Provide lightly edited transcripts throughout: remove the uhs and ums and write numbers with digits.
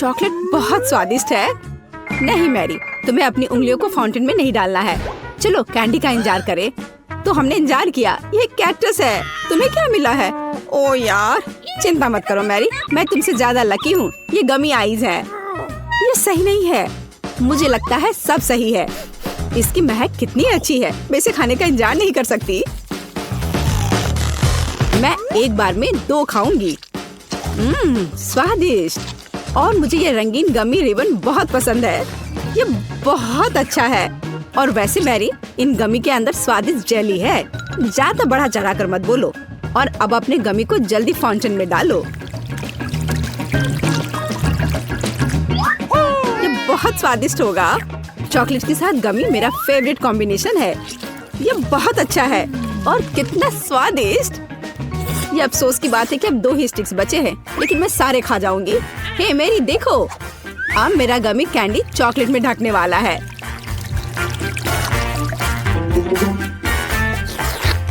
Chocolate बहुत स्वादिष्ट है। नहीं मैरी, तुम्हें अपनी उंगलियों को फाउंटेन में नहीं डालना है। चलो कैंडी का इंतजार करें। तो हमने इंतजार किया। ये कैक्टस है। तुम्हें क्या मिला है? ओ यार, चिंता मत करो मैरी, मैं तुमसे ज्यादा लकी हूँ। ये गमी आइज है। ये सही नहीं है। मुझे लगता है सब सही है। इसकी महक कितनी अच्छी है। मैं इसे खाने का इंतजार नहीं कर सकती। मैं एक बार में 2 खाऊंगी। स्वादिष्ट। और मुझे ये रंगीन गमी रिबन बहुत पसंद है। ये बहुत अच्छा है। और वैसे मैरी, इन गमी के अंदर स्वादिष्ट जेली है। ज्यादा बढ़ा चढ़ा कर मत बोलो। और अब अपने गमी को जल्दी फाउंटेन में डालो। ये बहुत स्वादिष्ट होगा। चॉकलेट के साथ गमी मेरा फेवरेट कॉम्बिनेशन है। ये बहुत अच्छा है। और कितना स्वादिष्ट। ये अफसोस की बात है कि अब 2 ही स्टिक्स बचे हैं, लेकिन मैं सारे खा जाऊंगी। हे मेरी देखो, अब मेरा गमी कैंडी चॉकलेट में ढकने वाला है।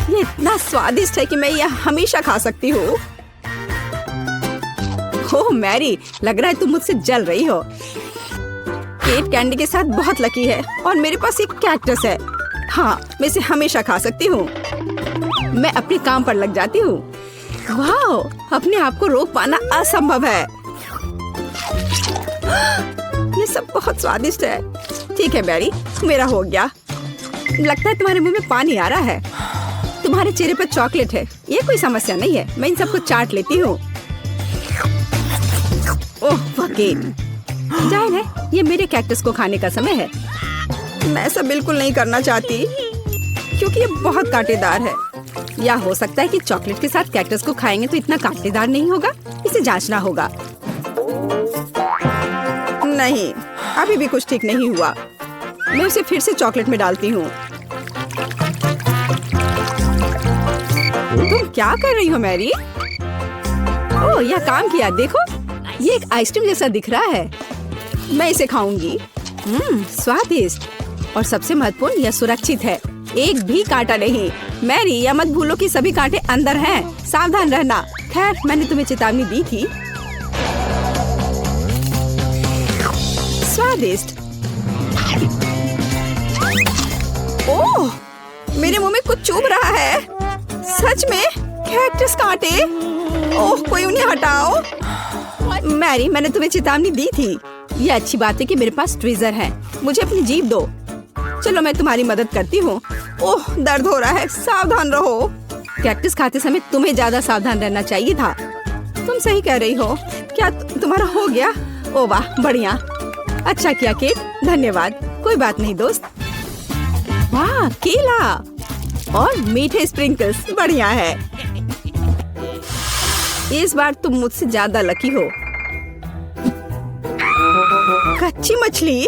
ये इतना स्वादिष्ट है कि मैं यह हमेशा खा सकती हूँ। ओह मैरी, लग रहा है तुम मुझसे जल रही हो। केट कैंडी के साथ बहुत लकी है और मेरे पास एक कैक्टस है। हाँ, मैं इसे हमेशा खा सकती हूँ। मैं अपने काम पर लग जाती हूँ। वाह, अपने आप को रोक पाना असंभव है। ये सब बहुत स्वादिष्ट है। ठीक है मैरी, मेरा हो गया। लगता है तुम्हारे मुंह में पानी आ रहा है। तुम्हारे चेहरे पर चॉकलेट है, ये कोई समस्या नहीं है। मैं इन सबको चाट लेती हूँ। ओह वकील, जाहिर है ये मेरे कैक्टस को खाने का समय है। मैं ऐसा बिल्कुल नहीं करना चाहती क्योंकि ये बहुत कांटेदार है। या हो सकता है कि चॉकलेट के साथ कैक्टस को खाएंगे तो इतना कांटेदार नहीं होगा। इसे जांचना होगा। नहीं, अभी भी कुछ ठीक नहीं हुआ। मैं उसे फिर से चॉकलेट में डालती हूँ। तुम क्या कर रही हो मैरी? ओह, यह काम किया। देखो, ये एक आइसक्रीम जैसा दिख रहा है। मैं इसे खाऊंगी। स्वादिष्ट। और सबसे महत्वपूर्ण, यह सुरक्षित है। एक भी कांटा नहीं। मैरी, यह मत भूलो कि सभी कांटे अंदर हैं। सावधान रहना। खैर, मैंने तुम्हें चेतावनी दी थी। स्वादिष्ट। ओह, मेरे मुंह में कुछ चुभ रहा है। सच में कैक्टस कांटे। ओह, कोई उन्हें हटाओ। मैरी, मैंने तुम्हें चेतावनी दी थी। ये अच्छी बात है कि मेरे पास ट्विज़र है। मुझे अपनी जीभ दो। चलो, मैं तुम्हारी मदद करती हूँ। ओह, दर्द हो रहा है। सावधान रहो। कैक्टस खाते समय तुम्हें ज्यादा सावधान रहना चाहिए था। तुम सही कह रही हो। क्या तुम्हारा हो गया? ओह वाह, बढ़िया। अच्छा किया केट, धन्यवाद। कोई बात नहीं दोस्त। वाह, केला और मीठे स्प्रिंकल्स, बढ़िया है। इस बार तुम मुझसे ज्यादा लकी हो। कच्ची मछली?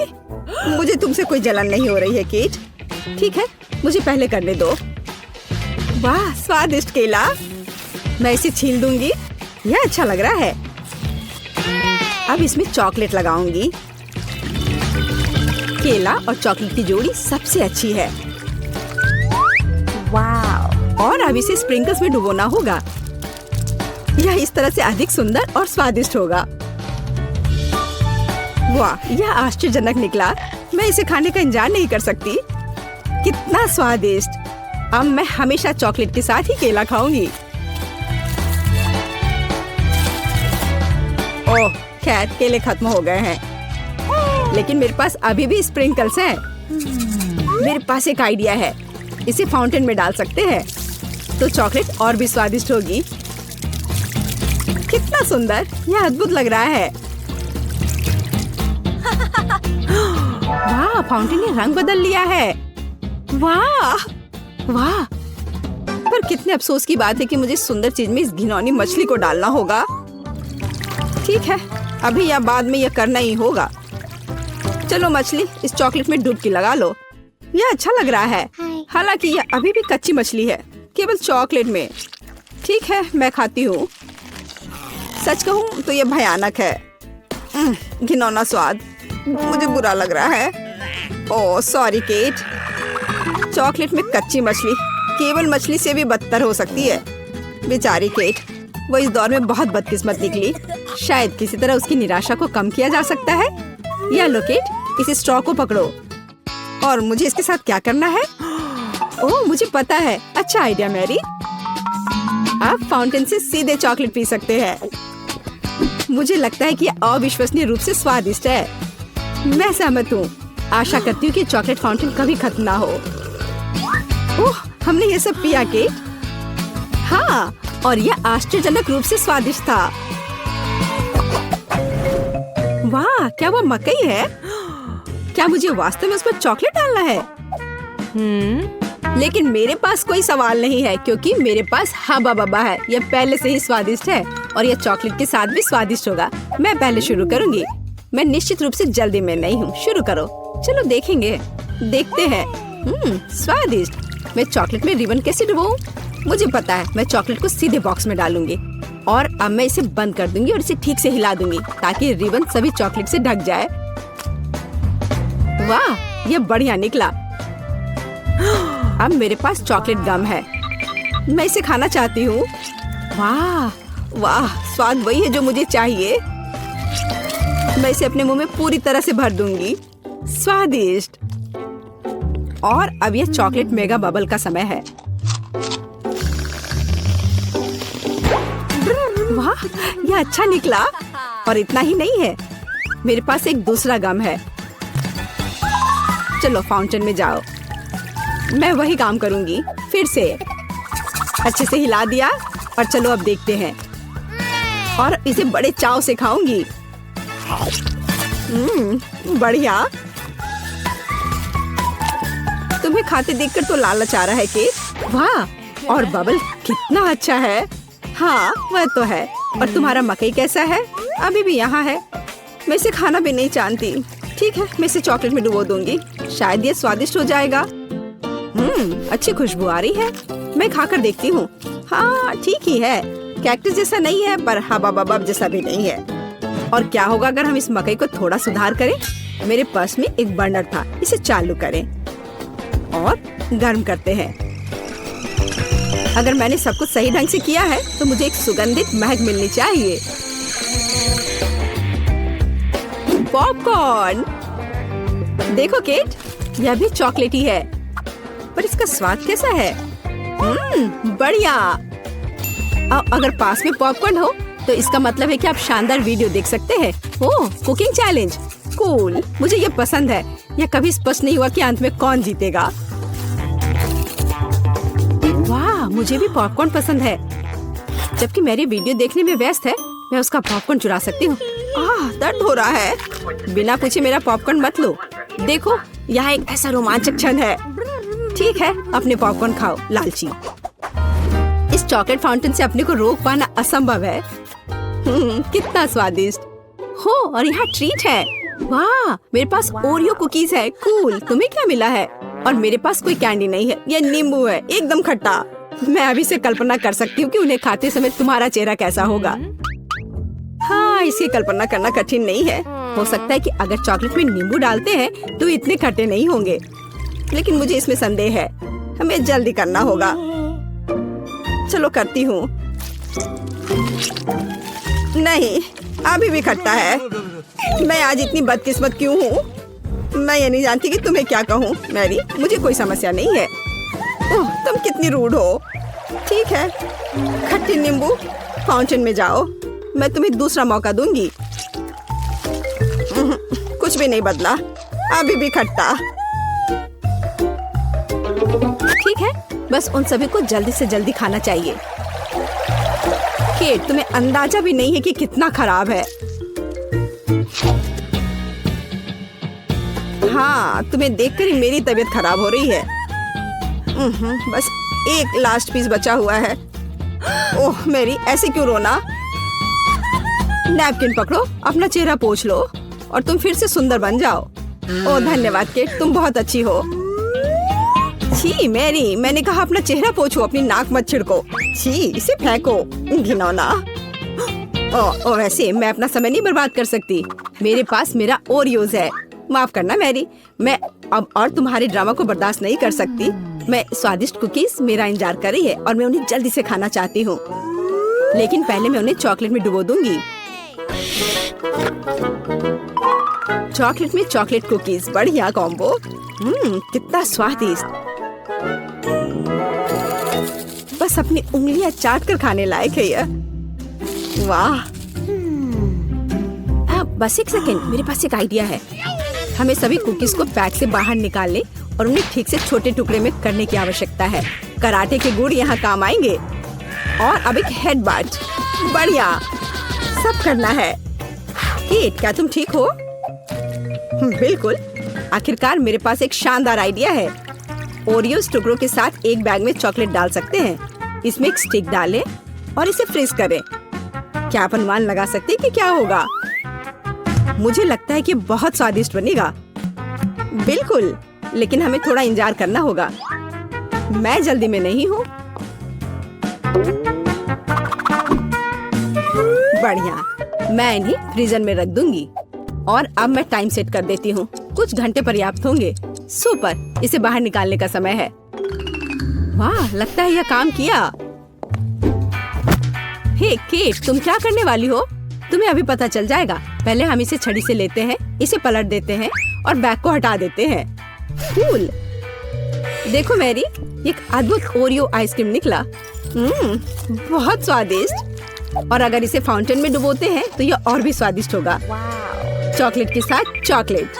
मुझे तुमसे कोई जलन नहीं हो रही है केट। ठीक है, मुझे पहले करने दो। वाह, स्वादिष्ट केला। मैं इसे छील दूंगी। यह अच्छा लग रहा है। अब इसमें चॉकलेट लगाऊंगी। केला और चॉकलेट की जोड़ी सबसे अच्छी है। वाह। और अब इसे स्प्रिंकल्स में डुबोना होगा। यह इस तरह से अधिक सुंदर और स्वादिष्ट होगा। वाह, यह आश्चर्यजनक निकला। मैं इसे खाने का इंतजार नहीं कर सकती। कितना स्वादिष्ट। अब मैं हमेशा चॉकलेट के साथ ही केला खाऊंगी। ओह, खैर केले खत्म हो गए हैं, लेकिन मेरे पास अभी भी स्प्रिंकल्स हैं। मेरे पास एक आइडिया है। इसे फाउंटेन में डाल सकते हैं तो चॉकलेट और भी स्वादिष्ट होगी। कितना सुंदर, यह अद्भुत लग रहा है। वाह, फाउंटेन ने रंग बदल लिया है। वाह वाह। पर कितने अफसोस की बात है कि मुझे सुंदर चीज में इस घिनौनी मछली को डालना होगा। ठीक है, अभी या बाद में यह करना ही होगा। चलो मछली, इस चॉकलेट में डुबकी लगा लो। यह अच्छा लग रहा है। हालांकि यह अभी भी कच्ची मछली है, केवल चॉकलेट में। ठीक है, मैं खाती हूँ। सच कहूँ तो यह भयानक है। घिनौना स्वाद, मुझे बुरा लग रहा है। Oh sorry cat. चॉकलेट में कच्ची मछली केवल मछली से भी बदतर हो सकती है। बेचारी केट, वो इस दौर में बहुत बदकिस्मत निकली। शायद किसी तरह उसकी निराशा को कम किया जा सकता है। या लो केट, इस स्ट्रॉ को पकड़ो। और मुझे इसके साथ क्या करना है? ओह, मुझे पता है। अच्छा आइडिया मैरी। आप फाउंटेन से सीधे चॉकलेट पी सकते हैं। मुझे लगता है कि यह अविश्वसनीय रूप से स्वादिष्ट है। मैं सहमत हूँ। आशा करती हूँ कि चॉकलेट फाउंटेन कभी खत्म ना हो। ओह, हमने ये सब पिया केट। हाँ, और यह आश्चर्यजनक रूप से स्वादिष्ट था। वाह, क्या वो मकई है? क्या मुझे वास्तव में उस पर चॉकलेट डालना है? लेकिन मेरे पास कोई सवाल नहीं है क्योंकि मेरे पास हब्बा बब्बा है। यह पहले से ही स्वादिष्ट है और यह चॉकलेट के साथ भी स्वादिष्ट होगा। मैं पहले शुरू करूंगी। मैं निश्चित रूप से जल्दी में नहीं हूँ। शुरू करो। चलो देखेंगे। देखते हैं। स्वादिष्ट। मैं चॉकलेट में रिबन कैसे डुबाऊं? मुझे पता है। मैं चॉकलेट को सीधे बॉक्स में डालूंगी और अब मैं इसे बंद कर दूंगी और इसे ठीक से हिला दूंगी ताकि रिबन सभी चॉकलेट से ढक जाए। वाह, यह बढ़िया निकला। अब मेरे पास चॉकलेट गम है। मैं इसे खाना चाहती हूँ। वाह वाह, स्वाद वही है जो मुझे चाहिए। मैं इसे अपने मुंह में पूरी तरह से भर दूंगी। स्वादिष्ट। और अब यह चॉकलेट मेगा बबल का समय है। वाह, यह अच्छा निकला। और इतना ही नहीं है, मेरे पास एक दूसरा गम है। चलो फाउंटेन में जाओ। मैं वही काम करूंगी फिर से। अच्छे से हिला दिया और चलो अब देखते हैं। और इसे बड़े चाव से खाऊंगी। बढ़िया। तुम्हें खाते देखकर तो लालच आ रहा है कि वाह, और बबल कितना अच्छा है। हाँ, वह तो है। और तुम्हारा मकई कैसा है? अभी भी यहाँ है। मैं इसे खाना भी नहीं जानती। ठीक है, मैं इसे चॉकलेट में डुबो दूंगी। शायद ये स्वादिष्ट हो जाएगा। अच्छी खुशबू आ रही है। मैं खाकर देखती हूँ। हाँ, ठीक ही है। कैक्टस जैसा नहीं है पर हब्बा बब्बा जैसा भी नहीं है। और क्या होगा अगर हम इस मकई को थोड़ा सुधार करें? मेरे पर्स में एक बर्नर था। इसे चालू करें और गर्म करते हैं। अगर मैंने सब कुछ सही ढंग से किया है तो मुझे एक सुगंधित महक मिलनी चाहिए। पॉपकॉर्न। देखो केट, यह भी चॉकलेटी है पर इसका स्वाद कैसा है? बढ़िया। अगर पास में पॉपकॉर्न हो तो इसका मतलब है कि आप शानदार वीडियो देख सकते हैं। ओह, कुकिंग चैलेंज। कूल, मुझे ये पसंद है। यह कभी स्पष्ट नहीं हुआ कि अंत में कौन जीतेगा। वाह, मुझे भी पॉपकॉर्न पसंद है। जबकि मेरी वीडियो देखने में व्यस्त है, मैं उसका पॉपकॉर्न चुरा सकती हूँ। दर्द हो रहा है। बिना पूछे मेरा पॉपकॉर्न मत लो। देखो, यहाँ एक ऐसा रोमांचक क्षण है। ठीक है, अपने पॉपकॉर्न खाओ, लालची। इस चॉकलेट फाउंटेन से अपने को रोक पाना असंभव है। कितना स्वादिष्ट हो। और यहाँ ट्रीट है। वाह, मेरे पास ओरियो कुकीज है। कूल। तुम्हें क्या मिला है? और मेरे पास कोई कैंडी नहीं है। यह नींबू है, एकदम खट्टा। मैं अभी से कल्पना कर सकती हूँ कि उन्हें खाते समय तुम्हारा चेहरा कैसा होगा। हाँ, इसकी कल्पना करना कठिन नहीं है। हो सकता है कि अगर चॉकलेट में नींबू डालते हैं तो इतने खट्टे नहीं होंगे, लेकिन मुझे इसमें संदेह है। हमें जल्दी करना होगा। चलो करती हूँ। नहीं, अभी भी खट्टा है। मैं आज इतनी बदकिस्मत क्यों हूँ? मैं ये नहीं जानती कि तुम्हें क्या कहूँ। मैरी, मुझे कोई समस्या नहीं है। ओह, तुम कितनी रूड हो। ठीक है, खट्टी नींबू, फाउंटेन में जाओ। मैं तुम्हें दूसरा मौका दूंगी। कुछ भी नहीं बदला, अभी भी खट्टा। ठीक है, बस उन सभी को जल्दी से जल्दी खाना चाहिए। केट, तुम्हें अंदाजा भी नहीं है कि कितना खराब है। हाँ, तुम्हें देखकर ही मेरी तबीयत खराब हो रही है। बस एक लास्ट पीस बचा हुआ है। ओह मेरी, ऐसे क्यों रोना? नैपकिन पकड़ो, अपना चेहरा पोंछ लो और तुम फिर से सुंदर बन जाओ। ओह धन्यवाद केट, तुम बहुत अच्छी हो। छी मैरी, मैंने कहा अपना चेहरा पोंछो, अपनी नाक मत छिड़को। छी, इसे फेंको, घिनौना। ओ वैसे मैं अपना समय नहीं बर्बाद कर सकती। मेरे पास मेरा ओरियोज है। माफ करना मैरी, मैं अब और तुम्हारे ड्रामा को बर्दाश्त नहीं कर सकती। मैं स्वादिष्ट कुकीज मेरा इंतजार कर रही है और मैं उन्हें जल्दी से खाना चाहती हूँ, लेकिन पहले मैं उन्हें चॉकलेट में डुबो दूंगी। चॉकलेट में चॉकलेट कुकीज, बढ़िया कॉम्बो। कितना स्वादिष्ट। बस अपनी उंगलियां चाट कर खाने लायक है यह। वाह। बस एक सेकेंड, मेरे पास एक आइडिया है। हमें सभी कुकीज को पैक से बाहर निकालने और उन्हें ठीक से छोटे टुकड़े में करने की आवश्यकता है। कराटे के गुण यहाँ काम आएंगे। और अब एक हेडबट, बढ़िया। सब करना है। केट, क्या तुम ठीक हो? बिल्कुल। आखिरकार मेरे पास एक शानदार आइडिया है। ओरियोस टुकड़ों के साथ एक बैग में चॉकलेट डाल सकते हैं। इसमें एक स्टिक डालें और इसे फ्रीज करें। क्या आप अनुमान लगा सकते हैं कि क्या होगा? मुझे लगता है कि बहुत स्वादिष्ट बनेगा। बिल्कुल, लेकिन हमें थोड़ा इंतजार करना होगा। मैं जल्दी में नहीं हूँ। बढ़िया, मैं इन्हें फ्रीजर में रख दूंगी। और अब मैं टाइम सेट कर देती हूँ। कुछ घंटे पर्याप्त होंगे। सुपर, इसे बाहर निकालने का समय है। वाह, लगता है यह काम किया। हे केट, तुम क्या करने वाली हो? तुम्हें अभी पता चल जाएगा। पहले हम इसे छड़ी से लेते हैं, इसे पलट देते हैं और बैग को हटा देते हैं। कूल। देखो मैरी, एक अद्भुत ओरियो आइसक्रीम निकला। बहुत स्वादिष्ट। और अगर इसे फाउंटेन में डुबोते हैं तो यह और भी स्वादिष्ट होगा। चॉकलेट के साथ चॉकलेट।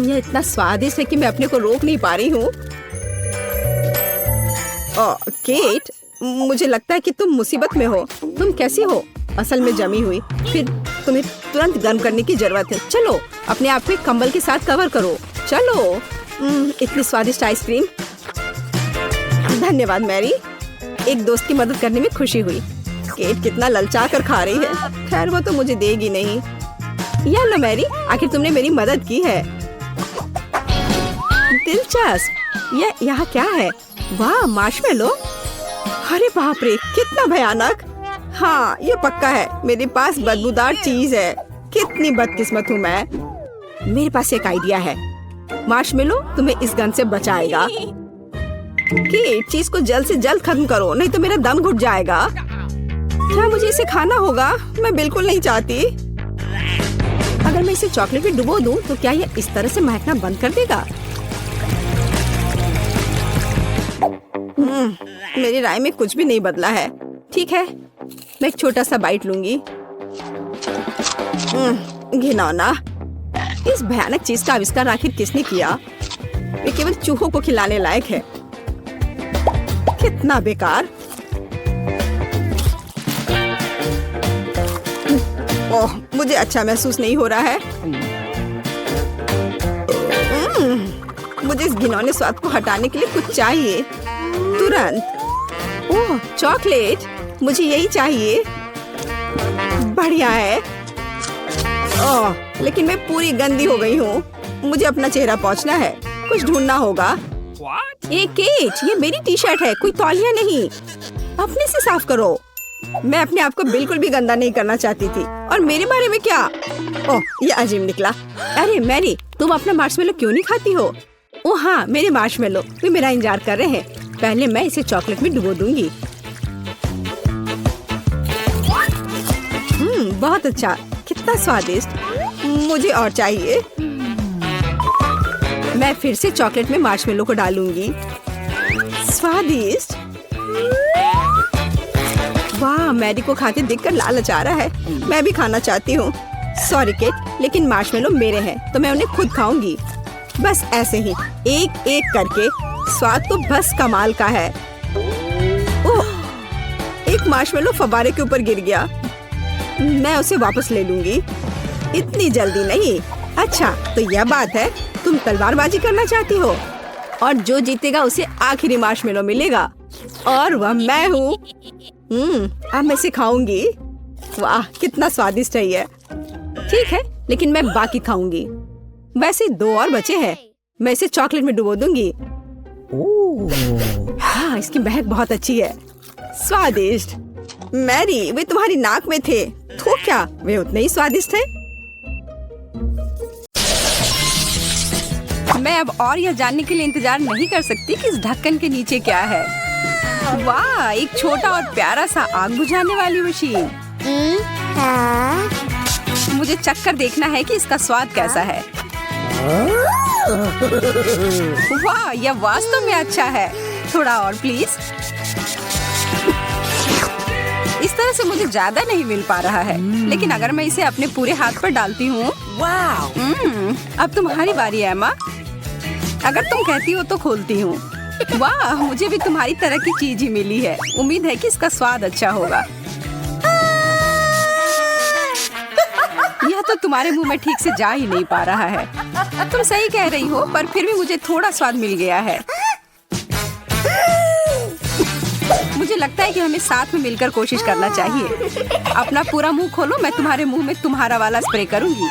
यह इतना स्वादिष्ट है कि मैं अपने को रोक नहीं पा रही हूँ। केट, मुझे लगता है कि तुम मुसीबत में हो। तुम कैसी हो? असल में जमी हुई। फिर तुम्हें तुरंत गर्म करने की जरूरत है। चलो, अपने आप को कंबल के साथ कवर करो। चलो। इतनी स्वादिष्ट आइसक्रीम। धन्यवाद मैरी। एक दोस्त की मदद करने में खुशी हुई। केट कितना ललचा कर खा रही है। खैर, वो तो मुझे देगी नहीं। या लो मैरी, आखिर तुमने मेरी मदद की है। दिलचस्प। यह यहाँ क्या है? वाह, मार्शमेलो। अरे बाप रे, कितना भयानक। हाँ, ये पक्का है। मेरे पास बदबूदार चीज है। कितनी बदकिस्मत हूँ मैं। मेरे पास एक आइडिया है। मार्शमेलो तुम्हें इस गन से बचाएगा। कि चीज को जल्द से जल्द खत्म करो, नहीं तो मेरा दम घुट जाएगा। क्या मुझे इसे खाना होगा? मैं बिल्कुल नहीं चाहती। अगर मैं इसे चॉकलेट में डुबो दूं, तो क्या यह इस तरह से महकना बंद कर देगा? मेरी राय में कुछ भी नहीं बदला है। ठीक है, मैं एक छोटा सा बाइट लूंगी। घिनौना। इस भयानक चीज का आविष्कार आखिर किसने किया? ये केवल चूहों को खिलाने लायक है। कितना बेकार। ओह, मुझे अच्छा महसूस नहीं हो रहा है। मुझे इस घिनौने स्वाद को हटाने के लिए कुछ चाहिए तुरंत। ओह, चॉकलेट, मुझे यही चाहिए। बढ़िया है। ओह, लेकिन मैं पूरी गंदी हो गई हूँ। मुझे अपना चेहरा पोंछना है। कुछ ढूंढना होगा। एक केट, ये मेरी टी शर्ट है, कोई तौलिया नहीं। अपने से साफ करो। मैं अपने आप को बिल्कुल भी गंदा नहीं करना चाहती थी। और मेरे बारे में क्या? ओह, ये अजीब निकला। अरे मैरी, तुम अपना मार्शमेलो क्यों नहीं खाती हो? ओह हाँ, मेरे मार्शमेलो वे मेरा इंतजार कर रहे हैं। पहले मैं इसे चॉकलेट में डुबो दूंगी। बहुत अच्छा, कितना स्वादिष्ट। मुझे और चाहिए। मैं फिर से चॉकलेट में मार्शमेलो को डालूंगी। स्वादिष्ट। वाह, मैरी को खाते देखकर लालच आ रहा है। मैं भी खाना चाहती हूँ। सॉरी केट, लेकिन मार्शमेलो मेरे हैं, तो मैं उन्हें खुद खाऊंगी। बस ऐसे ही, एक एक करके। स्वाद तो बस कमाल का है। ओह, एक मार्शमेलो फव्वारे के ऊपर गिर गया। मैं उसे वापस ले लूंगी। इतनी जल्दी नहीं। अच्छा, तो यह बात है, तुम तलवारबाजी करना चाहती हो और जो जीतेगा उसे आखिरी मार्शमेलो मिलेगा और वह मैं हूँ। अब मैं इसे खाऊंगी। वाह, कितना स्वादिष्ट है ये। ठीक है, लेकिन मैं बाकी खाऊंगी। वैसे 2 और बचे हैं। मैं इसे चॉकलेट में डुबो दूंगी। हाँ, इसकी महक बहुत अच्छी है। स्वादिष्ट। मैरी, वे तुम्हारी नाक में थे। तो क्या वे उतने ही स्वादिष्ट थे? मैं अब और यह जानने के लिए इंतजार नहीं कर सकती कि इस ढक्कन के नीचे क्या है। वाह, एक छोटा और प्यारा सा आग बुझाने वाली मशीन। मुझे चक्कर देखना है कि इसका स्वाद कैसा है। वाह, यह वास्तव में अच्छा है। थोड़ा और प्लीज। इस तरह से मुझे ज्यादा नहीं मिल पा रहा है, लेकिन अगर मैं इसे अपने पूरे हाथ पर डालती हूँ। अब तुम्हारी बारी है, एमा। अगर तुम कहती हो तो खोलती हूँ। वाह, मुझे भी तुम्हारी तरह की चीज ही मिली है। उम्मीद है कि इसका स्वाद अच्छा होगा। यह तो तुम्हारे मुंह में ठीक से जा ही नहीं पा रहा है। तुम सही कह रही हो, पर फिर भी मुझे थोड़ा स्वाद मिल गया है। मुझे लगता है कि हमें साथ में मिलकर कोशिश करना चाहिए। अपना पूरा मुंह खोलो, मैं तुम्हारे मुंह में तुम्हारा वाला स्प्रे करूंगी।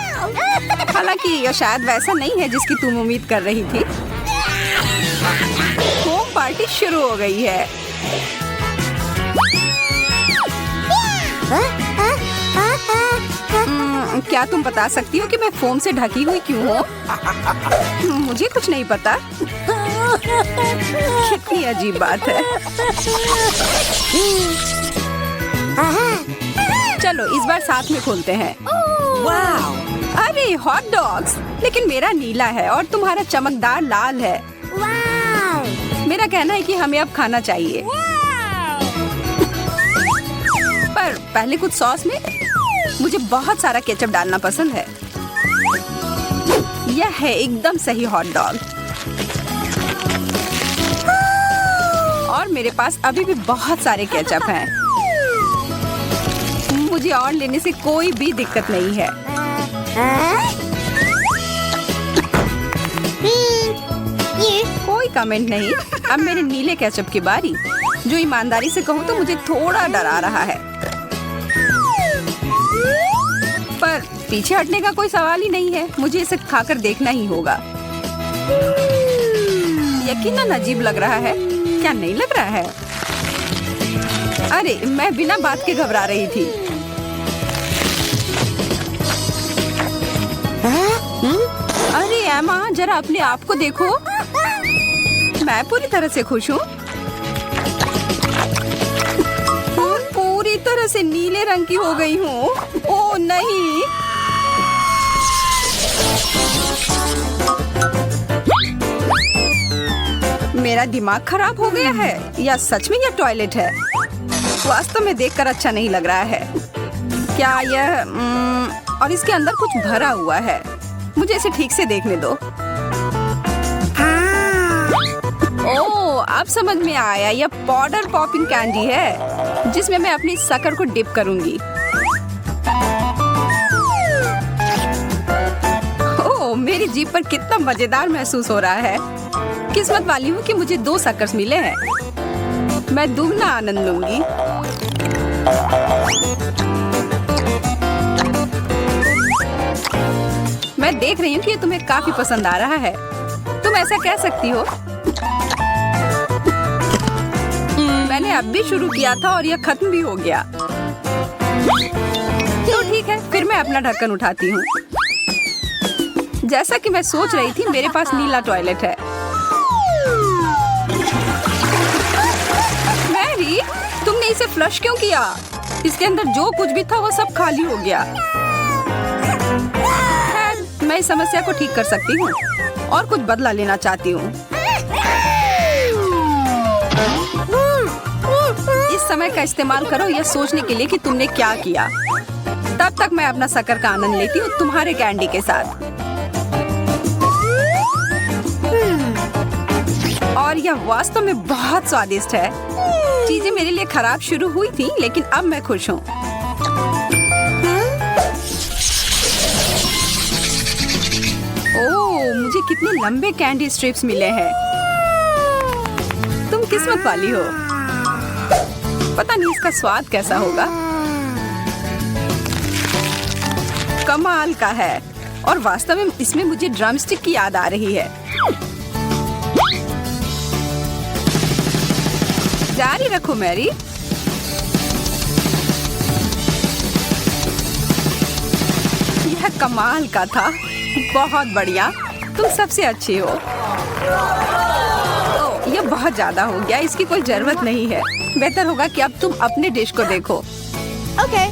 हालांकि यह शायद वैसा नहीं है जिसकी तुम उम्मीद कर रही थी। होम पार्टी शुरू हो गई है। क्या तुम बता सकती हो कि मैं फोम से ढकी हुई क्यों हूँ? मुझे कुछ नहीं पता। कितनी अजीब बात है। चलो इस बार साथ में खोलते हैं। अरे हॉट डॉग्स, लेकिन मेरा नीला है और तुम्हारा चमकदार लाल है। मेरा कहना है कि हमें अब खाना चाहिए। पर पहले कुछ सॉस में मुझे बहुत सारा केचप डालना पसंद है। यह है एकदम सही हॉट डॉग। और मेरे पास अभी भी बहुत सारे केचप हैं। मुझे और लेने से कोई भी दिक्कत नहीं है। कोई कमेंट नहीं। अब मेरे नीले केचप की बारी। जो ईमानदारी से कहूँ तो मुझे थोड़ा डरा रहा है, पर पीछे हटने का कोई सवाल ही नहीं है। मुझे इसे खाकर देखना ही होगा। यकीनन अजीब लग रहा है, क्या नहीं लग रहा है? अरे मैं बिना बात के घबरा रही थी। अरे एमा, जरा अपने आप को देखो। मैं पूरी तरह से खुश हूँ। पूरी तरह से नीले रंग की हो गई हूँ। ओह नहीं। मेरा दिमाग खराब हो गया है या सच में यह टॉयलेट है? वास्तव में देखकर अच्छा नहीं लग रहा है। क्या यह और इसके अंदर कुछ भरा हुआ है। मुझे इसे ठीक से देखने दो। ओह, अब समझ में आया। यह पाउडर पॉपिंग कैंडी है जिसमें मैं अपनी शक्कर को डिप करूंगी। ओह, मेरी जीभ पर कितना मजेदार महसूस हो रहा है। किस्मत वाली हूँ कि मुझे 2 शक्कर्स मिले हैं। मैं दुगना आनंद लूंगी। मैं देख रही हूँ कि ये तुम्हें काफी पसंद आ रहा है। तुम ऐसा कह सकती हो। मैंने अब भी शुरू किया था और यह खत्म भी हो गया। तो ठीक है, फिर मैं अपना ढक्कन उठाती हूँ। जैसा कि मैं सोच रही थी, मेरे पास नीला टॉयलेट है। मैरी, तुमने इसे फ्लश क्यों किया? इसके अंदर जो कुछ भी था वो सब खाली हो गया। मैं इस समस्या को ठीक कर सकती हूँ और कुछ बदला लेना चाहती हूँ। इस समय का इस्तेमाल करो यह सोचने के लिए कि तुमने क्या किया। तब तक मैं अपना शक्कर का आनंद लेती हूँ तुम्हारे कैंडी के साथ। और यह वास्तव में बहुत स्वादिष्ट है। चीजें मेरे लिए खराब शुरू हुई थी, लेकिन अब मैं खुश हूँ। ओह, मुझे कितने लंबे कैंडी स्ट्रिप्स मिले हैं। तुम किस्मत वाली हो। पता नहीं इसका स्वाद कैसा होगा। कमाल का है। और वास्तव में इसमें मुझे ड्रमस्टिक की याद आ रही है। जारी रखो मैरी। यह कमाल का था। बहुत बढ़िया, तुम सबसे अच्छी हो। ओह, यह बहुत ज्यादा हो गया। इसकी कोई जरूरत नहीं है। बेहतर होगा कि अब तुम अपने डिश को देखो। Okay.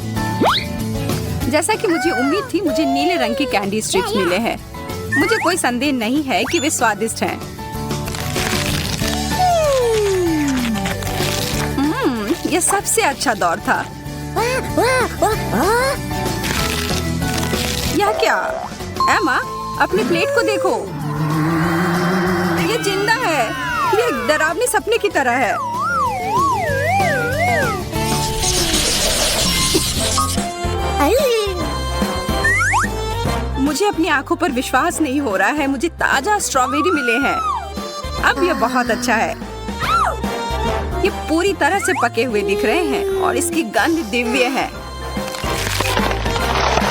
जैसा कि मुझे उम्मीद थी, मुझे नीले रंग के कैंडी स्ट्रिप्स मिले हैं। मुझे कोई संदेह नहीं है कि वे स्वादिष्ट हैं। यह सबसे अच्छा दौर था। यह क्या? एमा, अपनी प्लेट को देखो। ये जिंदा है। ये एक डरावने सपने की तरह है। मुझे अपनी आंखों पर विश्वास नहीं हो रहा है। मुझे ताजा स्ट्रॉबेरी मिले हैं। अब यह बहुत अच्छा है। ये पूरी तरह से पके हुए दिख रहे हैं और इसकी गंध दिव्य है।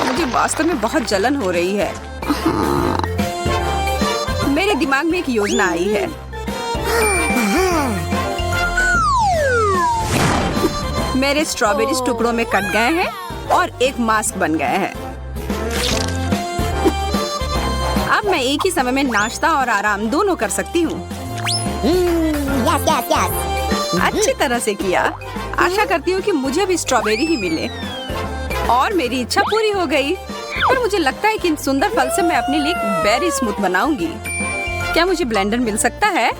मुझे वास्तव में बहुत जलन हो रही है। मेरे दिमाग में एक योजना आई है। मेरे स्ट्रॉबेरीज टुकड़ों में कट गए हैं और एक मास्क बन गए हैं। अब मैं एक ही समय में नाश्ता और आराम दोनों कर सकती हूँ। अच्छी तरह से किया। आशा करती हूँ कि मुझे भी स्ट्रॉबेरी ही मिले। और मेरी इच्छा पूरी हो गई। पर मुझे लगता है कि इन सुंदर फल से मैं अपने लिए एक बेरी स्मूथ बनाऊंगी। क्या मुझे ब्लेंडर मिल सकता है?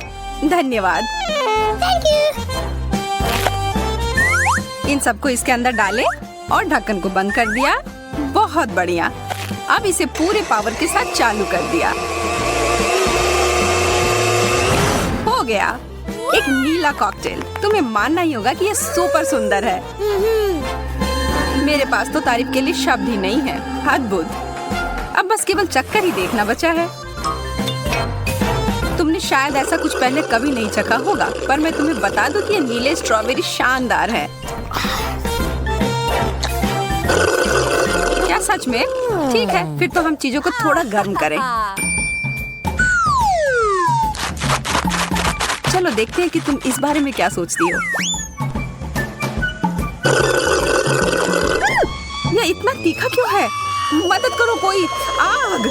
धन्यवाद। इन सबको इसके अंदर डालें और ढक्कन को बंद कर दिया। बहुत बढ़िया। अब इसे पूरे पावर के साथ चालू कर दिया। हो गया, एक नीला कॉकटेल। तुम्हें मानना ही होगा कि यह सुपर सुंदर है। मेरे पास तो तारीफ के लिए शब्द ही नहीं है। अद्भुत। अब बस केवल चक्कर ही देखना बचा है। तुमने शायद ऐसा कुछ पहले कभी नहीं चखा होगा, पर मैं तुम्हें बता दूं कि ये नीले स्ट्रॉबेरी शानदार है। क्या सच में? ठीक है, फिर तो हम चीजों को थोड़ा गर्म करें। चलो देखते हैं कि तुम इस बारे में क्या सोचती हो। यह इतना तीखा क्यों है? मदद करो कोई। आग!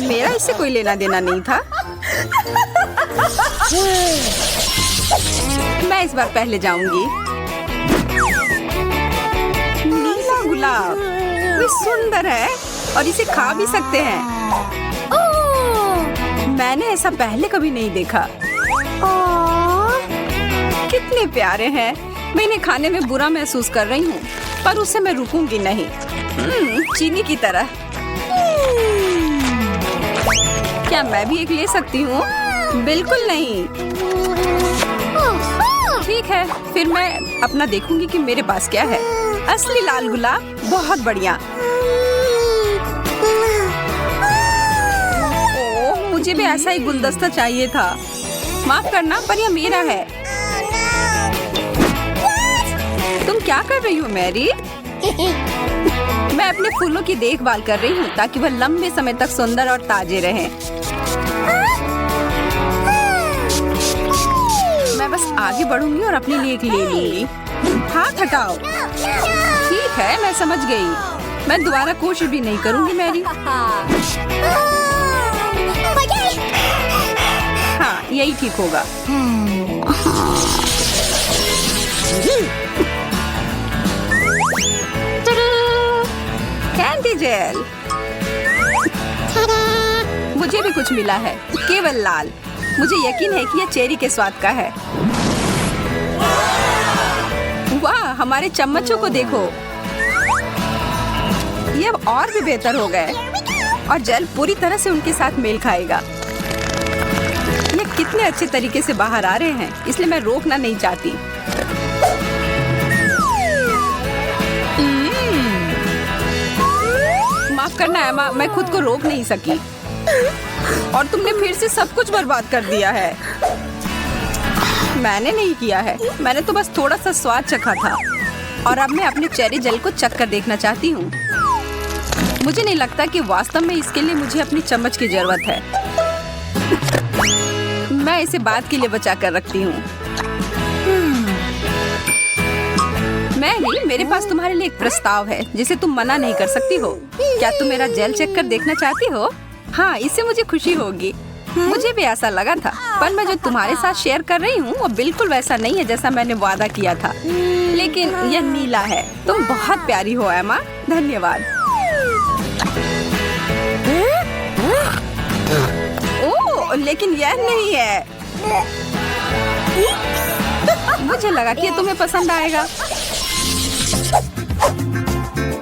मेरा इससे कोई लेना देना नहीं था। मैं इस बार पहले जाऊंगी। नीला गुलाब, ये सुंदर है और इसे खा भी सकते हैं। मैंने ऐसा पहले कभी नहीं देखा। कितने प्यारे हैं। मैं इन्हें खाने में बुरा महसूस कर रही हूँ, पर उससे मैं रुकूंगी नहीं। चीनी की तरह। क्या मैं भी एक ले सकती हूँ? बिल्कुल नहीं। ठीक है, फिर मैं अपना देखूंगी कि मेरे पास क्या है। असली लाल गुलाब, बहुत बढ़िया। ओह, मुझे भी ऐसा ही गुलदस्ता चाहिए था। माफ करना, पर यह मेरा है। तुम क्या कर रही हो मैरी? मैं अपने फूलों की देखभाल कर रही हूँ ताकि वह लंबे समय तक सुंदर और ताजे रहें। मैं बस आगे बढ़ूंगी और अपने लिए एक ले लूंगी। हाथ हटाओ। ठीक है, मैं समझ गई। मैं दोबारा कोशिश भी नहीं करूंगी मैरी। हाँ, यही ठीक होगा। Candy gel. मुझे भी कुछ मिला है, केवल लाल। मुझे यकीन है कि यह चेरी के स्वाद का है। वाह, हमारे चम्मचों को देखो। ये और भी बेहतर हो गए और जेल पूरी तरह से उनके साथ मेल खाएगा। ये कितने अच्छे तरीके से बाहर आ रहे हैं, इसलिए मैं रोकना नहीं चाहती। माफ करना एमा, मैं खुद को रोक नहीं सकी और तुमने फिर से सब कुछ बर्बाद कर दिया है। मैंने नहीं किया है, मैंने तो बस थोड़ा सा स्वाद चखा था और अब मैं अपने चेरी जेल को चख कर देखना चाहती हूँ। मुझे नहीं लगता कि वास्तव में इसके लिए मुझे अपनी चम्मच की जरूरत है। मैं इसे बाद के लिए बचा कर रखती हूँ। मैरी, मेरे पास तुम्हारे लिए एक प्रस्ताव है जिसे तुम मना नहीं कर सकती हो। क्या तुम मेरा जेल चेक कर देखना चाहती हो? हाँ, इससे मुझे खुशी होगी। मुझे भी ऐसा लगा था, पर मैं जो तुम्हारे साथ शेयर कर रही हूँ वो बिल्कुल वैसा नहीं है जैसा मैंने वादा किया था। लेकिन यह नीला है। तुम बहुत प्यारी हो एमा। धन्यवाद। ओह, लेकिन यह नहीं है। मुझे लगा कि ये तुम्हें पसंद आएगा।